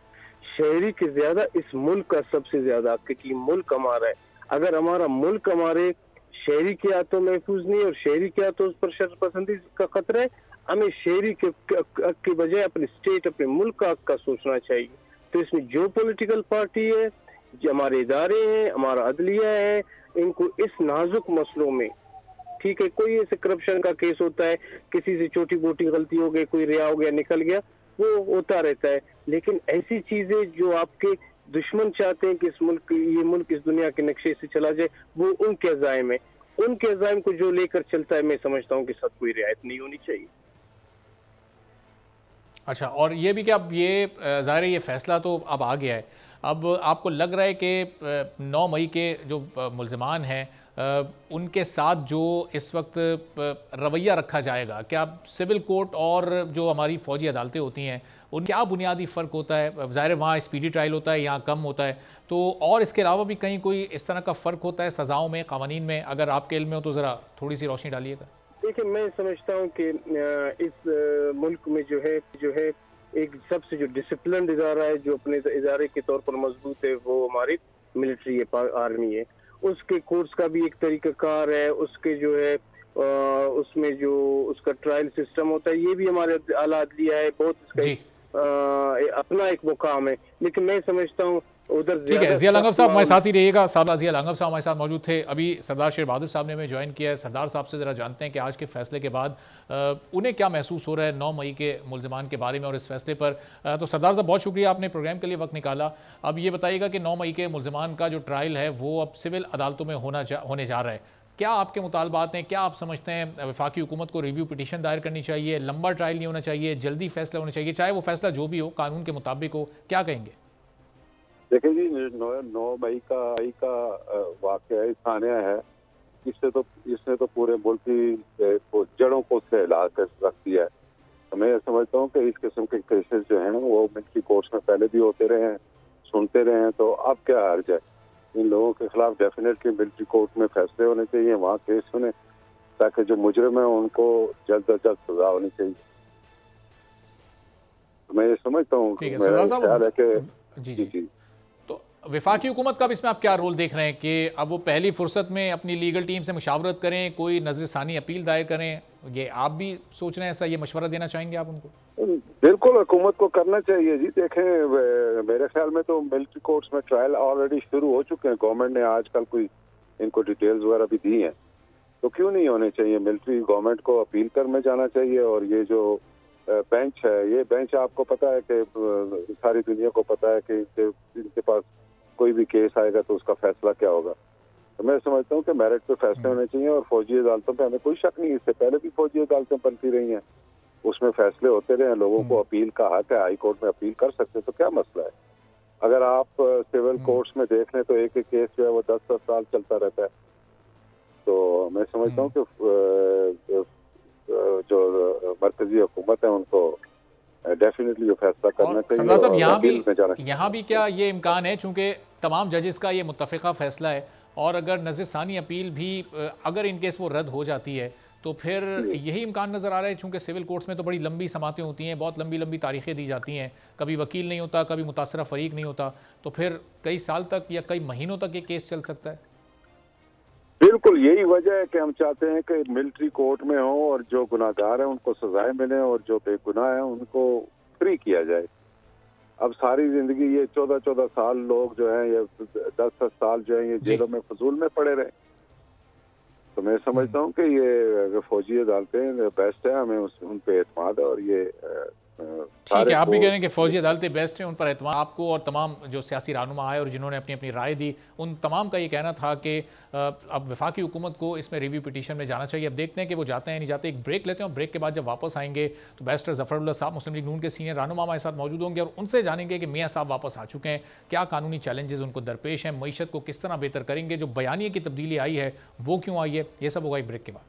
शहरी के ज्यादा इस मुल्क का सबसे ज्यादा हक है कि मुल्क हमारा है। अगर हमारा मुल्क हमारे शहरी के हाथों महफूज नहीं और शहरी के हाथों उस पर शर्तपसंदी का खतरा है, हमें शहरी के बजाय अपने स्टेट, अपने मुल्क का हक का सोचना चाहिए। तो इसमें जो पॉलिटिकल पार्टी है, जो हमारे इदारे हैं, हमारा अदलिया है, इनको इस नाजुक मसलों में, ठीक है, कोई ऐसे करप्शन का केस होता है, किसी से छोटी मोटी गलती हो गई, कोई रिया हो गया, निकल गया, वो होता रहता है, लेकिन ऐसी चीजें जो आपके दुश्मन चाहते हैं कि ये मुल्क इस दुनिया के नक्शे से चला जाए, वो उनके अज़ाइम है, उनके अज़ाइम को जो लेकर चलता है, मैं समझता हूँ कि सब कोई रियायत नहीं होनी चाहिए। अच्छा, और ये भी कि अब ये ज़ाहिर है ये फैसला तो अब आ गया है, अब आपको लग रहा है कि 9 मई के जो मुल्ज़िमान हैं उनके साथ जो इस वक्त रवैया रखा जाएगा, क्या सिविल कोर्ट और जो हमारी फ़ौजी अदालतें होती हैं उन क्या बुनियादी फ़र्क होता है? ज़ाहिर है वहाँ स्पीडी ट्रायल होता है, यहाँ कम होता है, तो और इसके अलावा भी कहीं कोई इस तरह का फ़र्क होता है सज़ाओं में, क़वानीन में? अगर आपके इल्म में हो तो ज़रा थोड़ी सी रोशनी डालिएगा। देखिए, मैं समझता हूँ कि इस मुल्क में जो है एक सबसे जो डिसिप्लिन इदारा है, जो अपने इदारे के तौर पर मजबूत है, वो हमारी मिलिट्री है, आर्मी है। उसके कोर्ट्स का भी एक तरीकाकार है, उसके जो है उसमें जो उसका ट्रायल सिस्टम होता है, ये भी हमारे आला अदलिया है, बहुत इसका अपना एक मुकाम है। लेकिन मैं समझता हूँ उधर ठीक है, ज़िया लांगफ साहब हमारे साथ ही रहिएगा। साहब ज़िया लांगफ साहब हमारे साथ मौजूद थे। अभी सरदार शेर बहादुर साहब ने हमें ज्वाइन किया है। सरदार साहब से ज़रा जानते हैं कि आज के फैसले के बाद उन्हें क्या महसूस हो रहा है 9 मई के मुल्ज़िमान के बारे में और इस फैसले पर। तो सरदार साहब, बहुत शुक्रिया, आपने प्रोग्राम के लिए वक्त निकाला। अब ये बताइएगा कि 9 मई के मुल्ज़िमान का जो ट्रायल है वो अब सिविल अदालतों में होने जा रहा है, क्या आपके मुतालबात हैं? क्या आप समझते हैं वफाकी हुकूमत को रिव्यू पिटीशन दायर करनी चाहिए, लंबा ट्रायल नहीं होना चाहिए, जल्दी फैसला होना चाहिए, चाहे वो फैसला जो भी हो कानून के मुताबिक हो, क्या कहेंगे? देखिए जी, 9 मई का वाक़या स्थानीय है, इसने तो पूरे मुल्क की जड़ों को उससे हिला कर रख दिया है। तो मैं समझता हूँ कि इस किस्म के केसेस जो हैं वो मिलिट्री कोर्ट्स में पहले भी होते रहे हैं, सुनते रहे हैं, तो अब क्या हर्ज है? इन लोगों के खिलाफ डेफिनेटली मिलिट्री कोर्ट में फैसले होने चाहिए, वहाँ केस सुने, ताकि जो मुजरिम है उनको जल्द अज जल्द सजा होनी चाहिए। तो मैं ये समझता हूँ, मेरा ख्याल है कि जी। तो वफाकी हुकूमत का अब इसमें आप क्या रोल देख रहे हैं कि अब वो पहली फुर्सत में अपनी लीगल टीम से मुशावरत करें, कोई नजरसानी अपील दायर करें, ये आप भी सोच रहे हैं ऐसा, ये मशवरा देना चाहेंगे आप उनको? बिल्कुल, हुकूमत को करना चाहिए जी। देखें, मेरे ख्याल में तो मिलिट्री कोर्ट्स में ट्रायल ऑलरेडी शुरू हो चुके हैं। गवर्नमेंट ने आजकल कोई इनको डिटेल्स वगैरह भी दी हैं, तो क्यों नहीं होने चाहिए? मिलिट्री गवर्नमेंट को अपील कर में जाना चाहिए। और ये जो बेंच है, ये बेंच आपको पता है कि सारी दुनिया को पता है कि इनके पास कोई भी केस आएगा तो उसका फैसला क्या होगा। तो मैं समझता हूँ कि मेरिट पे फैसले होने चाहिए। और फौजी अदालतों पे हमें कोई शक नहीं, इससे पहले भी फौजी अदालतें बनती रही हैं, उसमें फैसले होते रहे हैं। लोगों को अपील का हक है, हाई कोर्ट में अपील कर सकते, तो क्या मसला है? अगर आप सिविल कोर्ट्स में देख लें तो एक केस जो है वो 10-10 साल चलता रहता है। तो मैं समझता हूँ कि जो मरकजी हुकूमत है उनको डेफिनेटली जो फैसला करना चाहिए। सरदार साहब, यहाँ भी क्या ये इम्कान है, चूंकि तमाम जजेस का ये मुत्तफ़िक़ा फैसला है, और अगर नज़रसानी अपील भी अगर इन केस वो रद्द हो जाती है तो फिर यही इम्कान नज़र आ रहा है, चूंकि सिविल कोर्ट्स में तो बड़ी लंबी समातें होती हैं, बहुत लंबी लंबी तारीखें दी जाती हैं, कभी वकील नहीं होता, कभी मुतासरा फ़रीक नहीं होता, तो फिर कई साल तक या कई महीनों तक ये केस चल सकता है। बिल्कुल, यही वजह है कि हम चाहते हैं कि मिलिट्री कोर्ट में हो और जो गुनाहगार हैं उनको सजाएं मिलें और जो बेगुनाह हैं उनको फ्री किया जाए। अब सारी जिंदगी ये 14-14 साल लोग जो हैं, ये 10-10 साल जो है ये जेलों में फजूल में पड़े रहे। तो मैं समझता हूँ कि ये फौजी अदालतें बेस्ट है, हमें उन पे एतमाद है और ये ठीक है, आप भी कह रहे हैं कि फौजी अदालतें बेस्ट हैं, उन पर एतमाद आपको और तमाम जो सियासी रहनुमा आए और जिन्होंने अपनी अपनी राय दी, उन तमाम का ये कहना था कि अब वफाकी हुकूमत को इसमें रिव्यू पिटीशन में जाना चाहिए। अब देखते हैं कि वो जाते हैं नहीं जाते। एक ब्रेक लेते हैं और ब्रेक के बाद जब वापस आएंगे तो बैरिस्टर ज़फ़रुल्लाह साहब मुस्लिम लीग नून के सीनियर रहनुमा हमारे साथ मौजूद होंगे और उनसे जानेंगे कि मियाँ साहब वापस आ चुके हैं, क्या कानूनी चैलेंजेस उनको दरपेश हैं, मईशत को किस तरह बेहतर करेंगे, जो बयानिए की तब्दीली आई है वो क्यों आई है, ये सब होगा एक ब्रेक के बाद।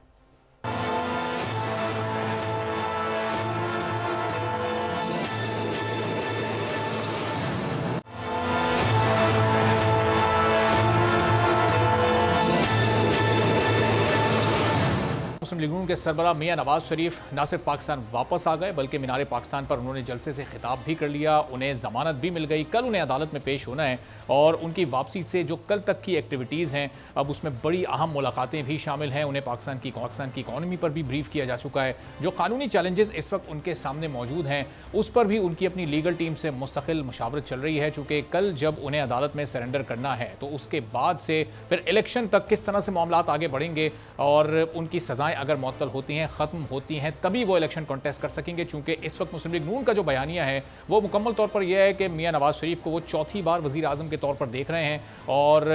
मुस्लिम लीग नून के सरबराह मियां नवाज शरीफ ना सिर्फ पाकिस्तान वापस आ गए बल्कि मीनार पाकिस्तान पर उन्होंने जलसे से खिताब भी कर लिया, उन्हें जमानत भी मिल गई। कल उन्हें अदालत में पेश होना है और उनकी वापसी से जो कल तक की एक्टिविटीज़ हैं अब उसमें बड़ी अहम मुलाकातें भी शामिल हैं। उन्हें पाकिस्तान की इकॉनमी पर भी ब्रीफ किया जा चुका है। जो कानूनी चैलेंजेस इस वक्त उनके सामने मौजूद हैं उस पर भी उनकी अपनी लीगल टीम से मुस्तकिल मुशावरत चल रही है, चूँकि कल जब उन्हें अदालत में सरेंडर करना है तो उसके बाद से फिर इलेक्शन तक किस तरह से मामला आगे बढ़ेंगे और उनकी सजाएं अगर मुअत्तल होती हैं, ख़त्म होती हैं, तभी वो इलेक्शन कॉन्टेस्ट कर सकेंगे। चूंकि इस वक्त मुस्लिम लीग नून का जो बयानिया है वो मुकम्मल तौर पर यह है कि मियां नवाज शरीफ को वो चौथी बार वज़ीर आज़म के तौर पर देख रहे हैं और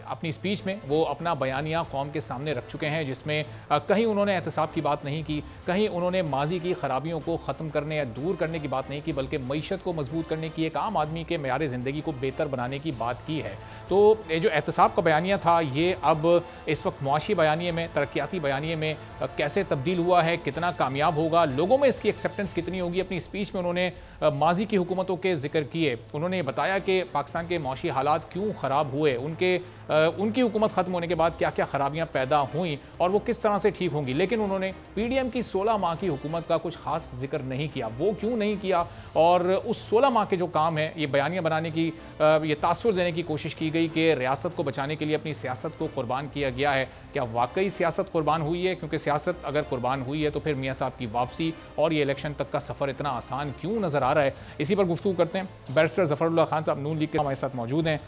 अपनी स्पीच में वो अपना बयानिया कौम के सामने रख चुके हैं, जिसमें कहीं उन्होंने एहतसाब की बात नहीं की, कहीं उन्होंने माजी की खराबियों को ख़त्म करने या दूर करने की बात नहीं की, बल्कि मईशत को मजबूत करने की, एक आम आदमी के मेयार ज़िंदगी को बेहतर बनाने की बात की है। तो ये जो एहतसाब का बयानिया था ये अब इस वक्त मुआशी बयानिए में, तरक्याती बयानिए में कैसे तब्दील हुआ है, कितना कामयाब होगा, लोगों में इसकी एक्सेप्टेंस कितनी होगी। अपनी स्पीच में उन्होंने माजी की हुकूमतों के जिक्र किए, उन्होंने बताया कि पाकिस्तान के मुआशी हालात क्यों ख़राब हुए, उनकी हुकूमत ख़त्म होने के बाद क्या क्या खराबियाँ पैदा हुई और वो किस तरह से ठीक होंगी। लेकिन उन्होंने PDM की 16 माह की हुकूमत का कुछ खास जिक्र नहीं किया। वो क्यों नहीं किया और उस 16 माह के जो काम है ये बयानियाँ बनाने की, ये तासुर देने की कोशिश की गई कि रियासत को बचाने के लिए अपनी सियासत को कुर्बान किया गया है। क्या वाकई सियासत कुर्बान हुई है? क्योंकि सियासत अगर कुर्बान हुई है तो फिर मियाँ साहब की वापसी और ये इलेक्शन तक का सफ़र इतना आसान क्यों नज़र आ रहा है? इसी पर गुफ्तगू करते हैं। बैरिस्टर ज़फ़रुल्लाह खान साहब नून लीग के हमारे साथ मौजूद हैं,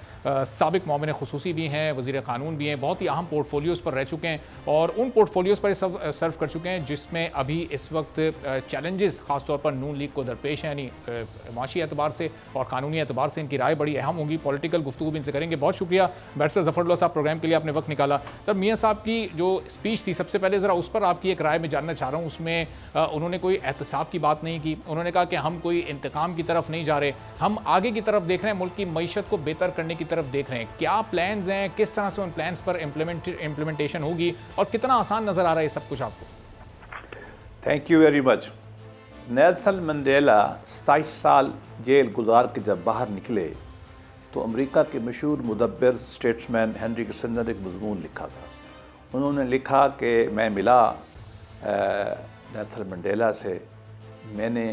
साबिक मोमिन खुसूसी भी हैं, वज़ीर क़ानून भी हैं, बहुत ही अहम पोर्टफोलियोज़ पर रह चुके हैं और उन पोर्टफोलियोज़ पर सर्व कर चुके हैं जिसमें अभी इस वक्त चैलेंजेस ख़ासतौर पर नून लीग को दरपेश हैं, यानी माशी एतबार से और कानूनी एतबार से इनकी राय बड़ी अहम होगी। पॉलिटिकल गुफ्तगू भी इनसे करेंगे। बहुत शुक्रिया बैरिस्टर ज़फ़रुल्लाह साहब, प्रोग्राम के लिए आपने वक्त निकाला। सर, मियाँ साहब की जो स्पीच थी सबसे पहले ज़रा उस पर आपकी एक राय में जानना चाह रहा हूँ। उसमें उन्होंने कोई एहतसाब की बात नहीं की, उन्होंने कहा कि हम कोई इंतकाम की तरफ नहीं जा रहे, हम आगे की तरफ देख रहे हैं, मुल्क की मईशत को बेहतर करने की तरफ देख रहे हैं। क्या प्लान्स हैं, किस तरह से उन प्लान्स पर इम्प्लीमेंटेशन होगी और कितना आसान नज़र आ रहा है सब कुछ आपको? Thank you very much. Nelson Mandela 27 साल जेल गुजार के जब बाहर निकले तो अमेरिका के मशहूर मुदब्बिर स्टेट्समैन हेनरी किसिंजर ने एक मज़मून लिखा था। उन्होंने लिखा कि मैं मिला नेल्सन मंडेला से, मैंने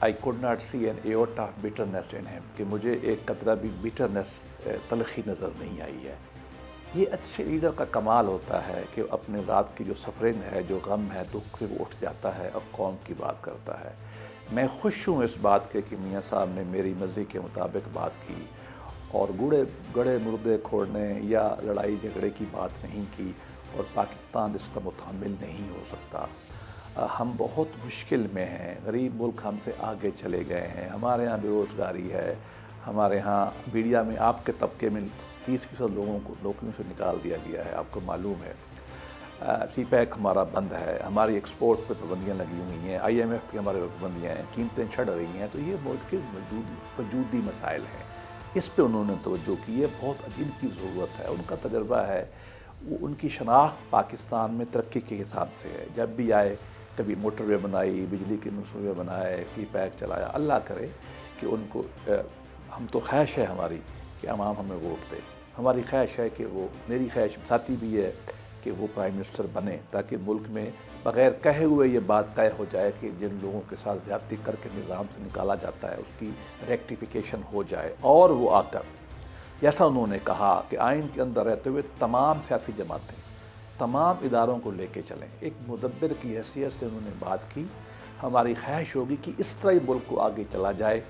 I could not see an iota of bitterness in him, कि मुझे एक कतरा भी बिटरनेस तलखी नज़र नहीं आई है। ये अच्छे लीडर का कमाल होता है कि अपने ज़ात की जो सफरिंग है, जो गम है, दुख से वो उठ जाता है और कौम की बात करता है। मैं खुश हूँ इस बात के कि मियाँ साहब ने मेरी मर्ज़ी के मुताबिक बात की और गड़े मुर्दे खोड़ने या लड़ाई झगड़े की बात नहीं की और पाकिस्तान इसका मुतामिल नहीं हो सकता। हम बहुत मुश्किल में हैं, गरीब मुल्क हमसे आगे चले गए हैं, हमारे यहाँ बेरोज़गारी है, हमारे यहाँ मीडिया में आपके तबके में 30% लोगों को नौकरियों से निकाल दिया गया है, आपको मालूम है। CPEC हमारा बंद है, हमारी एक्सपोर्ट पर पाबंदियाँ लगी हुई हैं, IMF की हमारे पाबंदियाँ हैं, कीमतें चढ़ रही हैं। तो ये मुल्क के वजूदी मसाइल हैं, इस पे उन्होंने तवज्जो की है। बहुत अजीब की ज़रूरत है, उनका तजर्बा है, वो उनकी शनाख्त पाकिस्तान में तरक्की के हिसाब से है। जब भी आए कभी मोटरवे बनाई, बिजली के मनसूबे बनाए, CPEC चलाया। अल्लाह करे कि उनको हम तो ख्वाहिश है हमारी कि अवाम हमें वोट दे, हमारी ख्वाहिश है कि वो, मेरी ख्वाहिश साथी भी है कि वो प्राइम मिनिस्टर बने ताकि मुल्क में बग़ैर कहे हुए ये बात तय हो जाए कि जिन लोगों के साथ ज़्यादती करके निज़ाम से निकाला जाता है उसकी रेक्टिफिकेशन हो जाए। और वो आकर जैसा उन्होंने कहा कि आइन के अंदर रहते हुए तमाम सियासी जमातें, तमाम इदारों को लेके चलें। एक मुदब्बिर की हैसियत से उन्होंने बात की। हमारी ख्वाहिश होगी कि इस तरह मुल्क को आगे चला जाए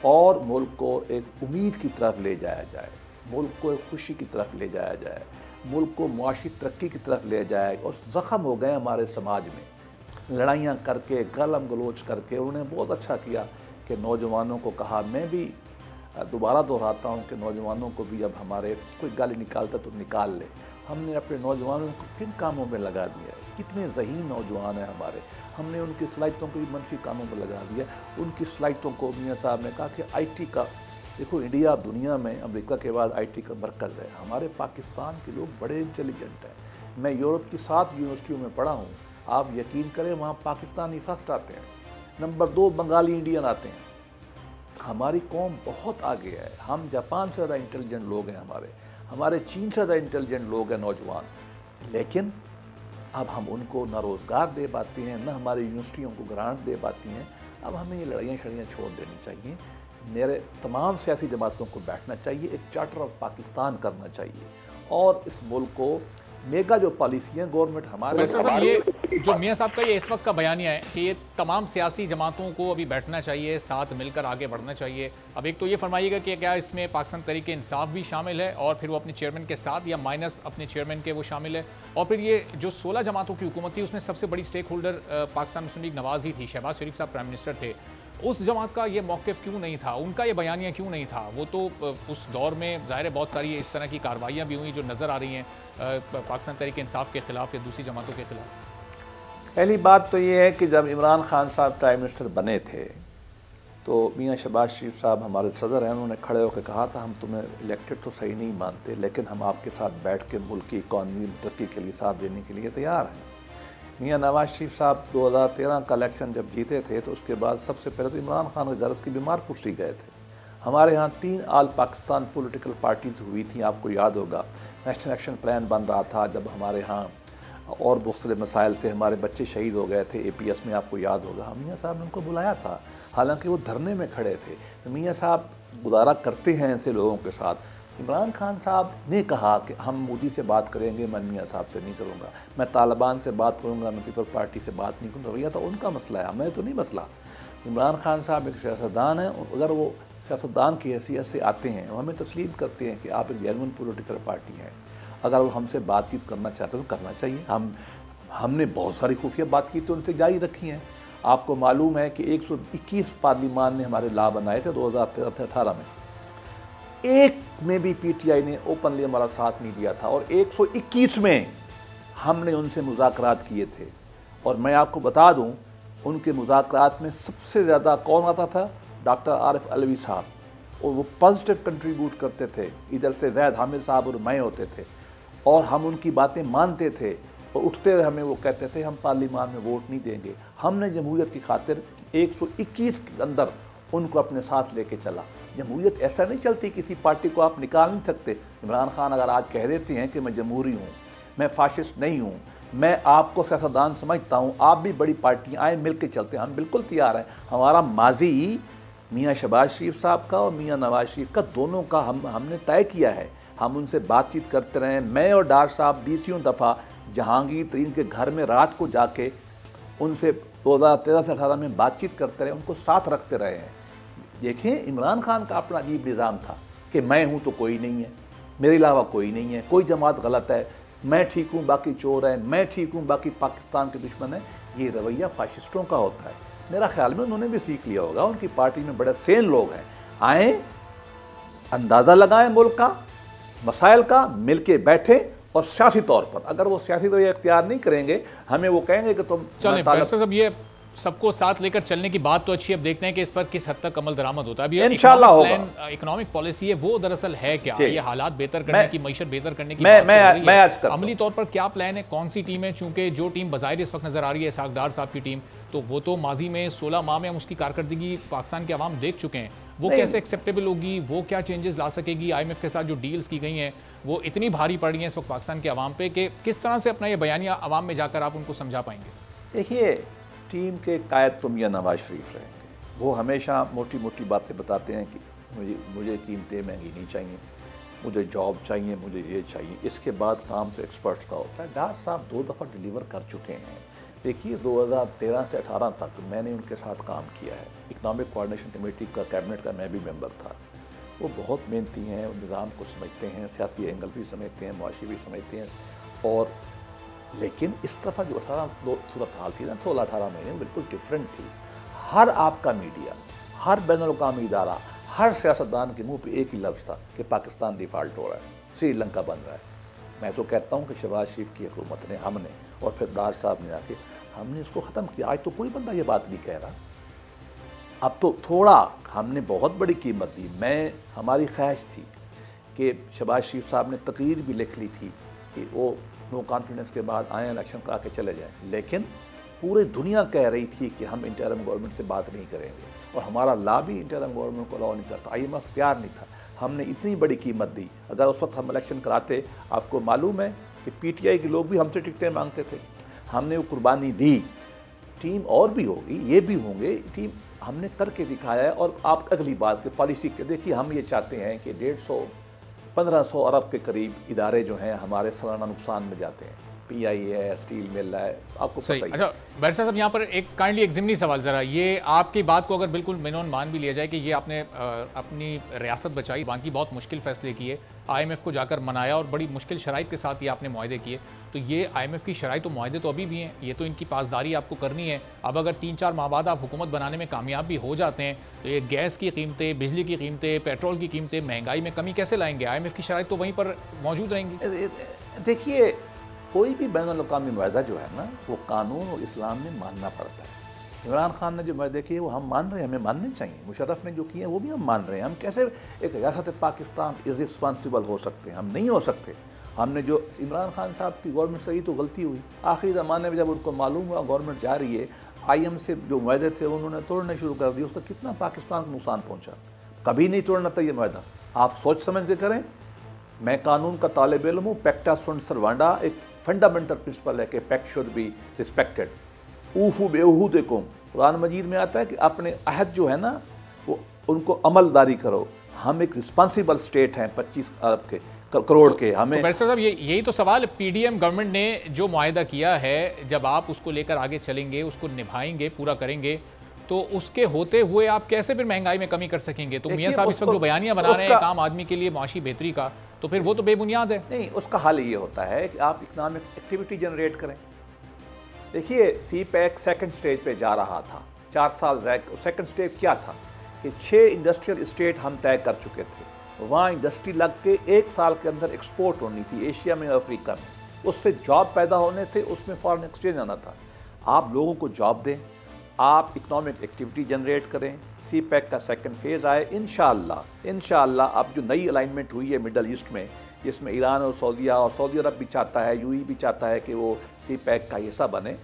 और मुल्क को एक उम्मीद की तरफ ले जाया जाए, मुल्क को एक खुशी की तरफ ले जाया जाए, मुल्क को मुआशी तरक्की की तरफ ले जाए। और ज़ख़म हो गए हमारे समाज में, लड़ाइयाँ करके, गालम गलोच करके। उन्होंने बहुत अच्छा किया कि नौजवानों को कहा, मैं भी दोबारा दोहराता हूँ कि नौजवानों को भी अब हमारे कोई गाली निकालता तो निकाल ले। हमने अपने नौजवानों को किन कामों में लगा दिया, कितने ज़हीन नौजवान हैं हमारे, हमने उनकी सलाहियतों को भी मनफी कामों में लगा दिया। उनकी सलाहियतों को मियाँ साहब ने कहा कि IT का, देखो इंडिया दुनिया में अमेरिका के बाद IT का मरकज़ है। हमारे पाकिस्तान के लोग बड़े इंटेलिजेंट हैं। मैं यूरोप की 7 यूनिवर्सिटियों में पढ़ा हूँ, आप यकीन करें वहाँ पाकिस्तानी फर्स्ट आते हैं, नंबर 2 बंगाली इंडियन आते हैं। हमारी कौम बहुत आगे है। हम जापान से ज़्यादा इंटेलिजेंट लोग हैं, हमारे चीन से ज़्यादा इंटेलिजेंट लोग हैं नौजवान। लेकिन अब हम उनको ना रोज़गार दे पाते हैं, ना हमारी यूनिवर्सिटियों को ग्रांट दे पाती हैं। अब हमें ये लड़ाइयाँ शड़ियाँ छोड़ देनी चाहिए। मेरे तमाम सियासी जमातों को बैठना चाहिए, एक चार्टर ऑफ पाकिस्तान करना चाहिए और इस मुल्क को मेगा जो पॉलिसी है गवर्नमेंट हमारे साहब, ये जो मियाँ साहब का ये इस वक्त का बयानिया है कि ये तमाम सियासी जमातों को अभी बैठना चाहिए, साथ मिलकर आगे बढ़ना चाहिए। अब एक तो ये फरमाइएगा कि क्या इसमें पाकिस्तान तहरीक इंसाफ भी शामिल है और फिर वो अपने चेयरमैन के साथ, या माइनस अपने चेयरमैन के वो शामिल है? और फिर ये जो 16 जमातों की हुकूमत थी उसमें सबसे बड़ी स्टेक होल्डर पाकिस्तान मुस्लिम लीग नवाज ही थी, शहबाज शरीफ साहब प्राइम मिनिस्टर थे। उस जमात का ये मौक़िफ़ क्यों नहीं था, उनका ये बयानिया क्यों नहीं था? वो तो उस दौर में ज़ाहिर है बहुत सारी इस तरह की कार्रवाइयाँ भी हुई जो नज़र आ रही हैं पाकिस्तान तहरीक इंसाफ के ख़िलाफ़ या दूसरी जमातों के ख़िलाफ़। पहली बात तो ये है कि जब इमरान खान साहब प्राइम मिनिस्टर बने थे तो मियाँ शहबाज शरीफ साहब हमारे सदर हैं, उन्होंने खड़े होकर कहा था हम तुम्हें इलेक्टेड तो सही नहीं मानते, लेकिन हम आपके साथ बैठ के मुल्क की इकॉनमी तरक्की के लिए साथ देने के लिए तैयार हैं। मियाँ नवाज शरीफ साहब 2013 का इलेक्शन जब जीते थे तो उसके बाद सबसे पहले तो इमरान खान के घर की बीमार पुष्टी गए थे। हमारे यहाँ 3 आल पाकिस्तान पॉलिटिकल पार्टीज हुई थी, आपको याद होगा। नेशनल एक्शन प्लान बन रहा था जब हमारे यहाँ और मुख्तलिफ मसाइल थे, हमारे बच्चे शहीद हो गए थे APS में, आपको याद होगा। मियाँ साहब ने उनको बुलाया था, हालांकि वो धरने में खड़े थे। तो मियाँ साहब गुजारा करते हैं ऐसे लोगों के साथ। इमरान खान साहब ने कहा कि हम मोदी से बात करेंगे, मैं मियाँ साहब से नहीं करूँगा, मैं तालिबान से बात करूँगा, मैं पीपल पार्टी से बात नहीं करूँगा। रवैया तो उनका मसला है, मैं तो नहीं मसला। इमरान खान साहब एक सियासतदान है, अगर वो सियासतदान की हैसियत से आते हैं, हमें तस्लीम करते हैं कि आप एक जेन्युइन पॉलिटिकल पार्टी हैं, अगर वो हमसे बातचीत करना चाहते हैं तो करना चाहिए। हमने बहुत सारी खुफिया बात की तो उनसे जारी रखी हैं। आपको मालूम है कि 121 पार्लिमान ने हमारे ला बनाए थे 2018 में, एक में भी PTI ने ओपनली हमारा साथ नहीं दिया था और 121 में हमने उनसे मुज़ाकरात किए थे। और मैं आपको बता दूं, उनके मुज़ाकरात में सबसे ज़्यादा कौन आता था? डॉक्टर आरिफ अलवी साहब, और वो पॉजिटिव कंट्रीब्यूट करते थे। इधर से जैद हामिद साहब और मैं होते थे और हम उनकी बातें मानते थे और उठते हुए हमें वो कहते थे हम पार्लिमान में वोट नहीं देंगे। हमने जमहूरियत की खातिर 121 के अंदर उनको अपने साथ लेके चला। जमहूरियत ऐसा नहीं चलती, किसी पार्टी को आप निकाल नहीं सकते। इमरान खान अगर आज कह देते हैं कि मैं जमहूरी हूँ, मैं फाशिस्ट नहीं हूँ, मैं आपको सियासतदान समझता हूँ, आप भी बड़ी पार्टियाँ आए मिल के चलते हैं, हम बिल्कुल तैयार हैं। हमारा माजी मियाँ शहबाज शरीफ साहब का और मियाँ नवाज शरीफ का, दोनों का हमने तय किया है। हम उनसे बातचीत करते रहे। मैं और डार साहब 20 दफ़ा जहांगीर तरीन के घर में रात को जाके उनसे 2013 से 18 में बातचीत करते रहे, उनको साथ रखते रहे हैं। देखें, इमरान खान का अपना अजीब निज़ाम था कि मैं हूँ तो कोई नहीं है, मेरे अलावा कोई नहीं है, कोई जमात गलत है, मैं ठीक हूँ बाकी चोर है, मैं ठीक हूँ बाकी पाकिस्तान के दुश्मन है। ये रवैया फाशिस्टों का होता है। मेरा ख्याल में उन्होंने भी सीख लिया होगा, उनकी पार्टी में बड़े सेन लोग हैं। आए, अंदाज़ा लगाएं मुल्क का, मसाइल का, मिल के बैठे और सियासी तौर पर, अगर वो सियासी तो ये इख्तियार नहीं करेंगे, हमें वो कहेंगे कि तुम चलें। ये सबको साथ लेकर चलने की बात तो अच्छी है, अब देखते हैं कि इस पर किस हद तक अमल दरामद होता है। अभी इंशाल्लाह होगा। इकोनॉमिक पॉलिसी है वो दरअसल है क्या? ये हालात बेहतर करने की, मईशत बेहतर करने की मैं अमली तौर पर क्या प्लान है? कौन सी टीम है? चूंकि जो टीम बज़ाहिर इस वक्त नजर आ रही है सागदार साहब की टीम, तो वो तो माजी में 16 माह में हम उसकी कारकर्दगी पाकिस्तान के अवाम देख चुके हैं। वो कैसे एक्सेप्टेबल होगी? वो क्या चेंजेस ला सकेगी? IMF के साथ जो डील्स की गई हैं वो इतनी भारी पड़ रही हैं इस वक्त पाकिस्तान के अवाम पे कि किस तरह से अपना ये बयानिया अवाम में जाकर आप उनको समझा पाएंगे? देखिए, टीम के कायद तो मियाँ नवाज शरीफ रहेंगे। वो हमेशा मोटी मोटी बातें बताते हैं कि मुझे कीमतें महंगी नहीं चाहिए, मुझे जॉब चाहिए, मुझे ये चाहिए। इसके बाद काम तो एक्सपर्ट्स का होता है। डार साहब 2 दफ़ा डिलीवर कर चुके हैं। देखिए, 2013 से 18 तक मैंने उनके साथ काम किया है। इकनॉमिक कोऑर्डिनेशन कमेटी का, कैबिनेट का मैं भी मेंबर था। वो बहुत मेहनती हैं, निज़ाम को समझते हैं, सियासी एंगल भी समझते हैं, मुआशी भी समझते हैं और लेकिन इस दफ़ा जो 18 सूरत हाल थी ना 16-18 महीने में बिल्कुल डिफरेंट थी। हर आपका मीडिया, हर बैनुल-अक़वामी इदारा, हर सियासतदान के मुंह पे एक ही लफ्ज़ था कि पाकिस्तान डिफ़ाल्ट हो रहा है, श्रीलंका बन रहा है। मैं तो कहता हूँ कि शहबाज शरीफ की हुकूमत ने, हमने और फिर डार साहब ने आके हमने इसको ख़त्म किया। आज तो कोई बंदा ये बात नहीं कह रहा। अब तो थोड़ा हमने बहुत बड़ी कीमत दी। हमारी ख्वाहिश थी कि शहबाज शरीफ साहब ने तकरीर भी लिख ली थी कि वो नो कॉन्फिडेंस के बाद आए, इलेक्शन करा के चले जाएं, लेकिन पूरी दुनिया कह रही थी कि हम इंटरिम गवर्नमेंट से बात नहीं करेंगे और हमारा ला भी इंटरिम गवर्नमेंट को अलाउ नहीं करता। IMF तैयार नहीं था। हमने इतनी बड़ी कीमत दी। अगर उस वक्त हम इलेक्शन कराते, आपको मालूम है कि PTI के लोग भी हमसे टिकटें मांगते थे। हमने वो कुर्बानी दी। टीम और भी होगी, ये भी होंगे, टीम हमने करके दिखाया है। और आप अगली बात के पॉलिसी के देखिए, हम ये चाहते हैं कि 150-1500 अरब के करीब इदारे जो हैं हमारे सालाना नुकसान में जाते हैं। PI है, स्टील मिल है, आपको सही। पता ही। अच्छा बैरिस्टर साहब, यहाँ पर एक काइंडली एक ज़िमनी सवाल ज़रा, ये आपकी बात को अगर बिल्कुल मिनोन मान भी लिया जाए कि ये आपने अपनी रियासत बचाई, बाकी बहुत मुश्किल फ़ैसले किए, IMF को जाकर मनाया और बड़ी मुश्किल शराइत के साथ ये आपने मुआहदे किए, तो ये IMF की शराइत तो मुआहदे तो अभी भी हैं, ये तो इनकी पासदारी आपको करनी है। अब अगर 3-4 माह बाद आप हुकूमत बनाने में कामयाब भी हो जाते हैं तो ये गैस की कीमतें, बिजली की कीमतें, पेट्रोल की कीमतें, महंगाई में कमी कैसे लाएंगे? IMF की शराइत तो वहीं पर मौजूद रहेंगी। देखिए, कोई भी बैनुल-अक़वामी मुआहदा जो है ना, वो कानून और इस्लाम में मानना पड़ता है। इमरान खान ने जो मुआहदे किए वो हम मान रहे हैं, हमें मानने चाहिए। मुशर्रफ ने जो किए वो भी हम मान रहे हैं। हम कैसे एक रियासत पाकिस्तान इर्रिस्पॉन्सिबल हो सकते हैं? हम नहीं हो सकते। हमने जो इमरान खान साहब की गवर्नमेंट से ही तो गलती हुई। आखिरी ज़माने में जब उनको मालूम हुआ गवर्नमेंट जा रही है, IM से जो मुआहदे थे उन्होंने तोड़ने शुरू कर दिए। उसका कितना पाकिस्तान को नुकसान पहुँचा। कभी नहीं तोड़ना था ये मुआहदा। आप सोच समझ के करें। मैं कानून का तालिब इल्म हूँ। पैक्टा सुन सर्वांडा एक फंडामेंटल प्रिंसिपल है कि पैक्ट शुड बी रिस्पेक्टेड। ऊफू बेहूदकुम, कुरान मजीद में आता है कि अपने अहद जो है ना वो उनको अमलदारी करो। हम एक रिस्पॉन्सिबल स्टेट हैं 25 अरब के करोड़ के। हमें तो बैरिस्टर साहब, यही तो सवाल, PDM गवर्नमेंट ने जो मुआहदा किया है, जब आप उसको लेकर आगे चलेंगे, उसको निभाएंगे, पूरा करेंगे, तो उसके होते हुए आप कैसे फिर महंगाई में कमी कर सकेंगे? तो मियां साहब इस वक्त जो बयानियां बना रहे हैं आम आदमी के लिए माशी बेहतरी का, तो फिर वो तो बेबुनियाद है। नहीं, उसका हल ये होता है कि आप इकोनॉमिक एक्टिविटी जनरेट करें। देखिए, CPEC सेकंड स्टेज पे जा रहा था, 4 साल सेकंड स्टेज क्या था कि 6 इंडस्ट्रियल स्टेट हम तय कर चुके थे। वहाँ इंडस्ट्री लग के 1 साल के अंदर एक्सपोर्ट होनी थी एशिया में, अफ्रीका में। उससे जॉब पैदा होने थे, उसमें फॉरेन एक्सचेंज आना था। आप लोगों को जॉब दें, आप इकोनॉमिक एक्टिविटी जनरेट करें। CPEC का सेकंड फेज़ आए इंशाअल्लाह। अब जो नई अलाइनमेंट हुई है मिडल ईस्ट में, जिसमें ईरान और सऊदी अरब भी चाहता है, UAE भी चाहता है कि वो CPEC का हिस्सा बने।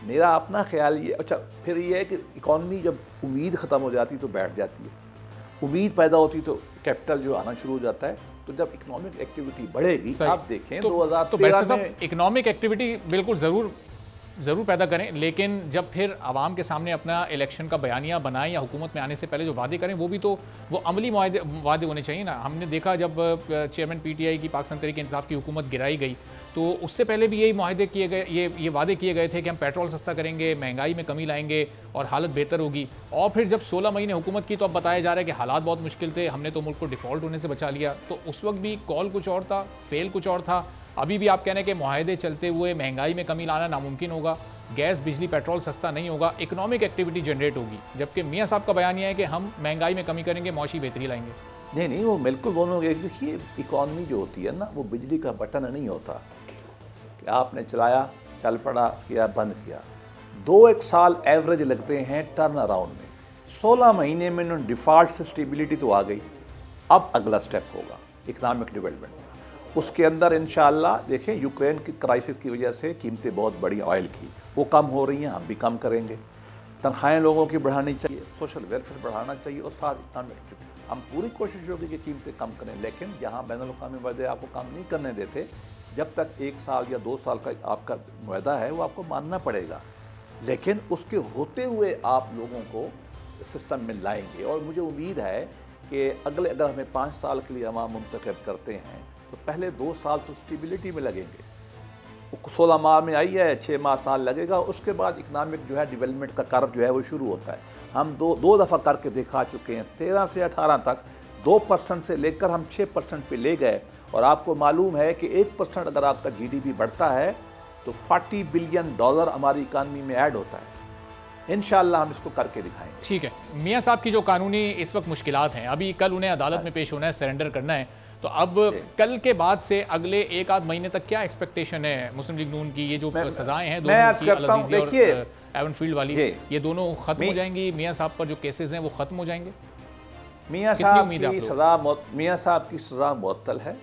मेरा अपना ख्याल ये, अच्छा फिर ये है कि इकॉनमी जब उम्मीद ख़त्म हो जाती तो बैठ जाती है, उम्मीद पैदा होती तो कैपिटल जो आना शुरू हो जाता है। तो जब इकोनॉमिक एक्टिविटी बढ़ेगी, आप देखें 2013 में इकोनॉमिक एक्टिविटी बिल्कुल ज़रूर पैदा करें, लेकिन जब फिर आवाम के सामने अपना इलेक्शन का बयानिया बनाएं या हुकूमत में आने से पहले जो वादे करें वो भी तो वो अमली वादे होने चाहिए ना। हमने देखा जब चेयरमैन PTI की पाकिस्तान तहरीक इंसाफ की हुकूमत गिराई गई तो उससे पहले भी यही मुआहदे किए गए, ये वादे किए गए थे कि हम पेट्रोल सस्ता करेंगे, महंगाई में कमी लाएंगे और हालत बेहतर होगी। और फिर जब 16 महीने हुकूमत की तो अब बताया जा रहा है कि हालात बहुत मुश्किल थे, हमने तो मुल्क को डिफ़ॉल्ट होने से बचा लिया। तो उस वक्त भी कॉल कुछ और था, फेल कुछ और था। अभी भी आप कह रहे हैं कि मुआहदे चलते हुए महंगाई में कमी लाना नामुमकिन होगा, गैस बिजली पेट्रोल सस्ता नहीं होगा, इकोनॉमिक एक्टिविटी जनरेट होगी। जबकि मियां साहब का बयान यह है कि हम महंगाई में कमी करेंगे, मौशी बेहतरी लाएंगे। नहीं, वो बिल्कुल दोनों। देखिए, इकॉनमी जो होती है ना, वो बिजली का बटन नहीं होता कि आपने चलाया, चल पड़ा, किया, बंद किया। 2-1 साल एवरेज लगते हैं टर्न अराउंड में। 16 महीने में डिफ़ॉल्ट से स्टेबिलिटी तो आ गई। अब अगला स्टेप होगा इकनॉमिक डेवलपमेंट। उसके अंदर इंशाअल्लाह देखें, यूक्रेन की क्राइसिस की वजह से कीमतें बहुत बढ़ी ऑयल की, वो कम हो रही हैं, हम भी कम करेंगे। तनख्वाहें लोगों की बढ़ानी चाहिए, सोशल वेलफेयर बढ़ाना चाहिए और साथ इकनॉमिक हम पूरी कोशिश होगी कि कीमतें कम करें। लेकिन जहाँ बैनुल-अक़वामी मुआहदे आपको काम नहीं करने देते, जब तक 1 साल या 2 साल का आपका मुआहदा है वो आपको मानना पड़ेगा। लेकिन उसके होते हुए आप लोगों को सिस्टम में लाएंगे। और मुझे उम्मीद है कि अगर हमें 5 साल के लिए अवाम मुंतखब करते हैं तो पहले 2 साल तो स्टेबिलिटी में लगेंगे। 16 माह में आई है, 6 माह साल लगेगा। उसके बाद इकनॉमिक जो है डेवलपमेंट का कर्व जो है वो शुरू होता है। हम दो दफ़ा करके दिखा चुके हैं। 13 से 18 तक 2% से लेकर हम 6% पे ले गए। और आपको मालूम है कि 1% अगर आपका GDP बढ़ता है तो $40 बिलियन हमारी इकानमी में ऐड होता है। इंशाअल्लाह हम इसको करके दिखाएंगे। ठीक है मियाँ साहब की जो कानूनी इस वक्त मुश्किलात हैं, अभी कल उन्हें अदालत में पेश होना है, सरेंडर करना है, तो अब कल के बाद से अगले एक आध महीने तक क्या एक्सपेक्टेशन है मुस्लिम लीग नून की? ये जो सजाएं हैं दोनों की, एवनफील्ड वाली, ये दोनों खत्म हो जाएंगी? मियाँ साहब पर जो केसेस हैं वो खत्म हो जाएंगे? मियाँ साहब की सज़ा मुअत्तल है।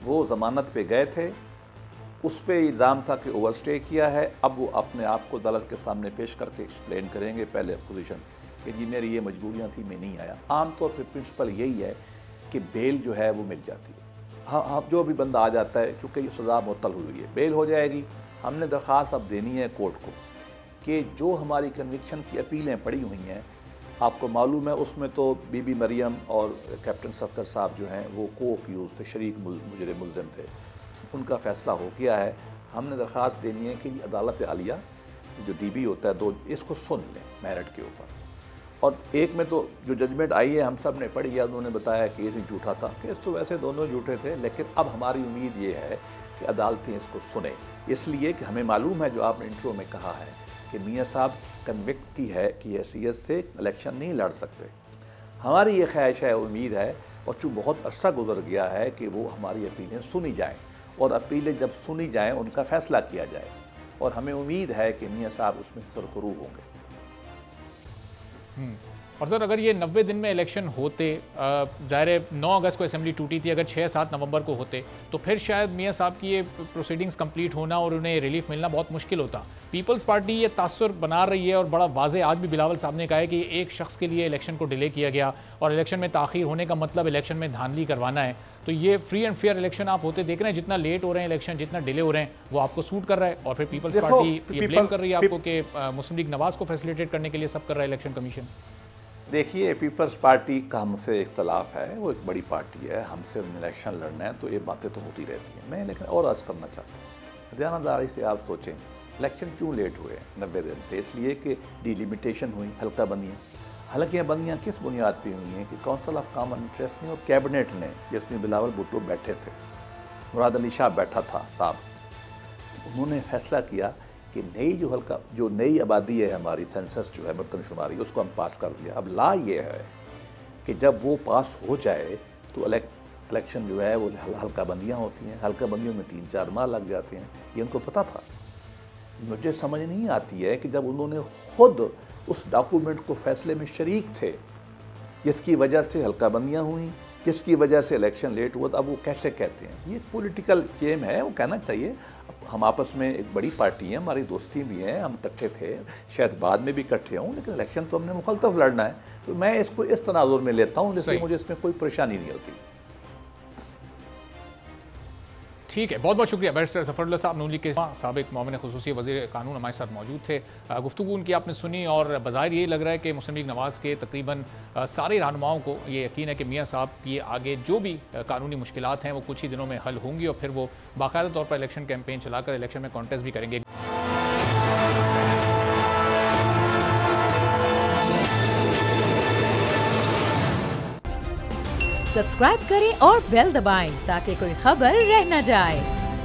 वो ज़मानत पे गए थे, उस पर इल्ज़ाम था कि ओवरस्टे किया है। अब वो अपने आप को अदालत के सामने पेश करके एक्सप्लेन करेंगे पहले अपोजिशन कि जी मेरी ये मजबूरियाँ थी, मैं नहीं आया। आमतौर पर प्रिंसिपल यही है कि बेल जो है वो मिल जाती है। हाँ, जो भी बंदा आ जाता है, चूँकि ये सज़ा मुअत्तल हुई है, बेल हो जाएगी। हमने दरख्वास्त अब देनी है कोर्ट को कि जो हमारी कन्विक्शन की अपीलें पड़ी हुई हैं, आपको मालूम है उसमें तो बीबी मरियम और कैप्टन सफदर साहब जो हैं वो को अक्यूज़ थे, शरीक मुलज़िम थे, उनका फ़ैसला हो गया है। हमने दरख्वास्त देनी है कि अदालत आलिया जो डीबी होता है दो, इसको सुन लें मेरिट के ऊपर। और एक में तो जो जजमेंट आई है हम सब ने पढ़ी है, उन्होंने बताया केस ही झूठा था। केस तो वैसे दोनों झूठे थे, लेकिन अब हमारी उम्मीद ये है कि अदालतें इसको सुने, इसलिए कि हमें मालूम है जो आपने इंट्रो में कहा है कि मियाँ साहब कन्विक्ट की है कि हैसियत से इलेक्शन नहीं लड़ सकते। हमारी ये ख्वाहिश है, उम्मीद है, और चूँकि बहुत अर्सा गुजर गया है कि वो हमारी अपीलें सुनी जाएँ, और अपीलें जब सुनी जाएँ उनका फ़ैसला किया जाए, और हमें उम्मीद है कि मियाँ साहब उसमें सुरखरू होंगे। और सर अगर ये 90 दिन में इलेक्शन होते, ज़ाहिर है 9 अगस्त को असेंबली टूटी थी, अगर 6-7 नवंबर को होते तो फिर शायद मियाँ साहब की ये प्रोसीडिंग्स कंप्लीट होना और उन्हें रिलीफ मिलना बहुत मुश्किल होता। पीपल्स पार्टी ये तासुर बना रही है, और बड़ा वाज़े आज भी बिलावल साहब ने कहा है कि एक शख्स के लिए इलेक्शन को डिले किया गया, और इलेक्शन में ताख़ीर होने का मतलब इलेक्शन में धांधली करवाना है। तो ये फ्री एंड फेयर इलेक्शन आप होते देख रहे हैं, जितना लेट हो रहे हैं इलेक्शन, जितना डिले हो रहे हैं, वो आपको सूट कर रहा है। और फिर पीपल्स पार्टी ये ब्लेम कर रही है आपको कि मुस्लिम लीग नवाज़ को फैसिलिटेट करने के लिए सब कर रहा है इलेक्शन कमीशन। देखिए, पीपल्स पार्टी का हमसे इख्तलाफ है, वो एक बड़ी पार्टी है, हमसे इलेक्शन लड़ना है, तो ये बातें तो होती रहती हैं। मैं लेकिन और अर्ज़ करना चाहता हूँ, ध्यानदारी से आप सोचें, इलेक्शन क्यों लेट हुए 90 दिन से? इसलिए कि डिलिमिटेशन हुई, हल्का बंदियाँ। हल्कियाँ बंदियाँ किस बुनियाद पर हुई हैं कि काउंसिल ऑफ कॉमन इंटरेस्ट ने और कैबिनेट ने, जिसमें बिलावल भुट्टो बैठे थे, मुराद अली शाह बैठा था साहब, उन्होंने फैसला किया कि जो नई आबादी है हमारी, सेंसस जो है मरदमशुमारी, उसको हम पास कर दिया। अब ला ये है कि जब वो पास हो जाए तो इलेक्शन जो है वो हल्का बंदियाँ होती हैं, हल्का बंदियों में 3-4 माह लग जाते हैं। ये उनको पता था। मुझे समझ नहीं आती है कि जब उन्होंने खुद उस डॉक्यूमेंट को फैसले में शरीक थे, जिसकी वजह से हल्का बंदियाँ हुई, जिसकी वजह से इलेक्शन लेट हुआ, तो अब वो कैसे कहते हैं? ये पॉलिटिकल गेम है, वो कहना चाहिए। हम आपस में एक बड़ी पार्टी है, हमारी दोस्ती भी है, हम इकट्ठे थे, शायद बाद में भी इकट्ठे हों, लेकिन इलेक्शन तो हमने मुखल्तफ लड़ना है। तो मैं इसको इस तनाजुर में लेता हूँ, जिससे मुझे इसमें कोई परेशानी नहीं होती। ठीक है, बहुत बहुत शुक्रिया। बैरिस्टर ज़फ़रुल्लाह साहब, नून लीग के साबिक़ मुआविन ख़ुसूसी वज़ीर क़ानून हमारे साथ मौजूद थे। गुफ्तगू उनकी आपने सुनी, और बज़ाहिर ये लग रहा है कि मुस्लिम लीग नवाज़ के तकरीबन सारे रहनुमाओं को ये यकीन है कि मियाँ साहब की आगे जो भी कानूनी मुश्किलात हैं वो कुछ ही दिनों में हल होंगी, और फिर वो बाकायदा तौर पर इलेक्शन कैंपेन चलाकर इलेक्शन में कॉन्टेस्ट भी करेंगे। सब्सक्राइब करें और बेल दबाएं ताकि कोई खबर रह न जाए।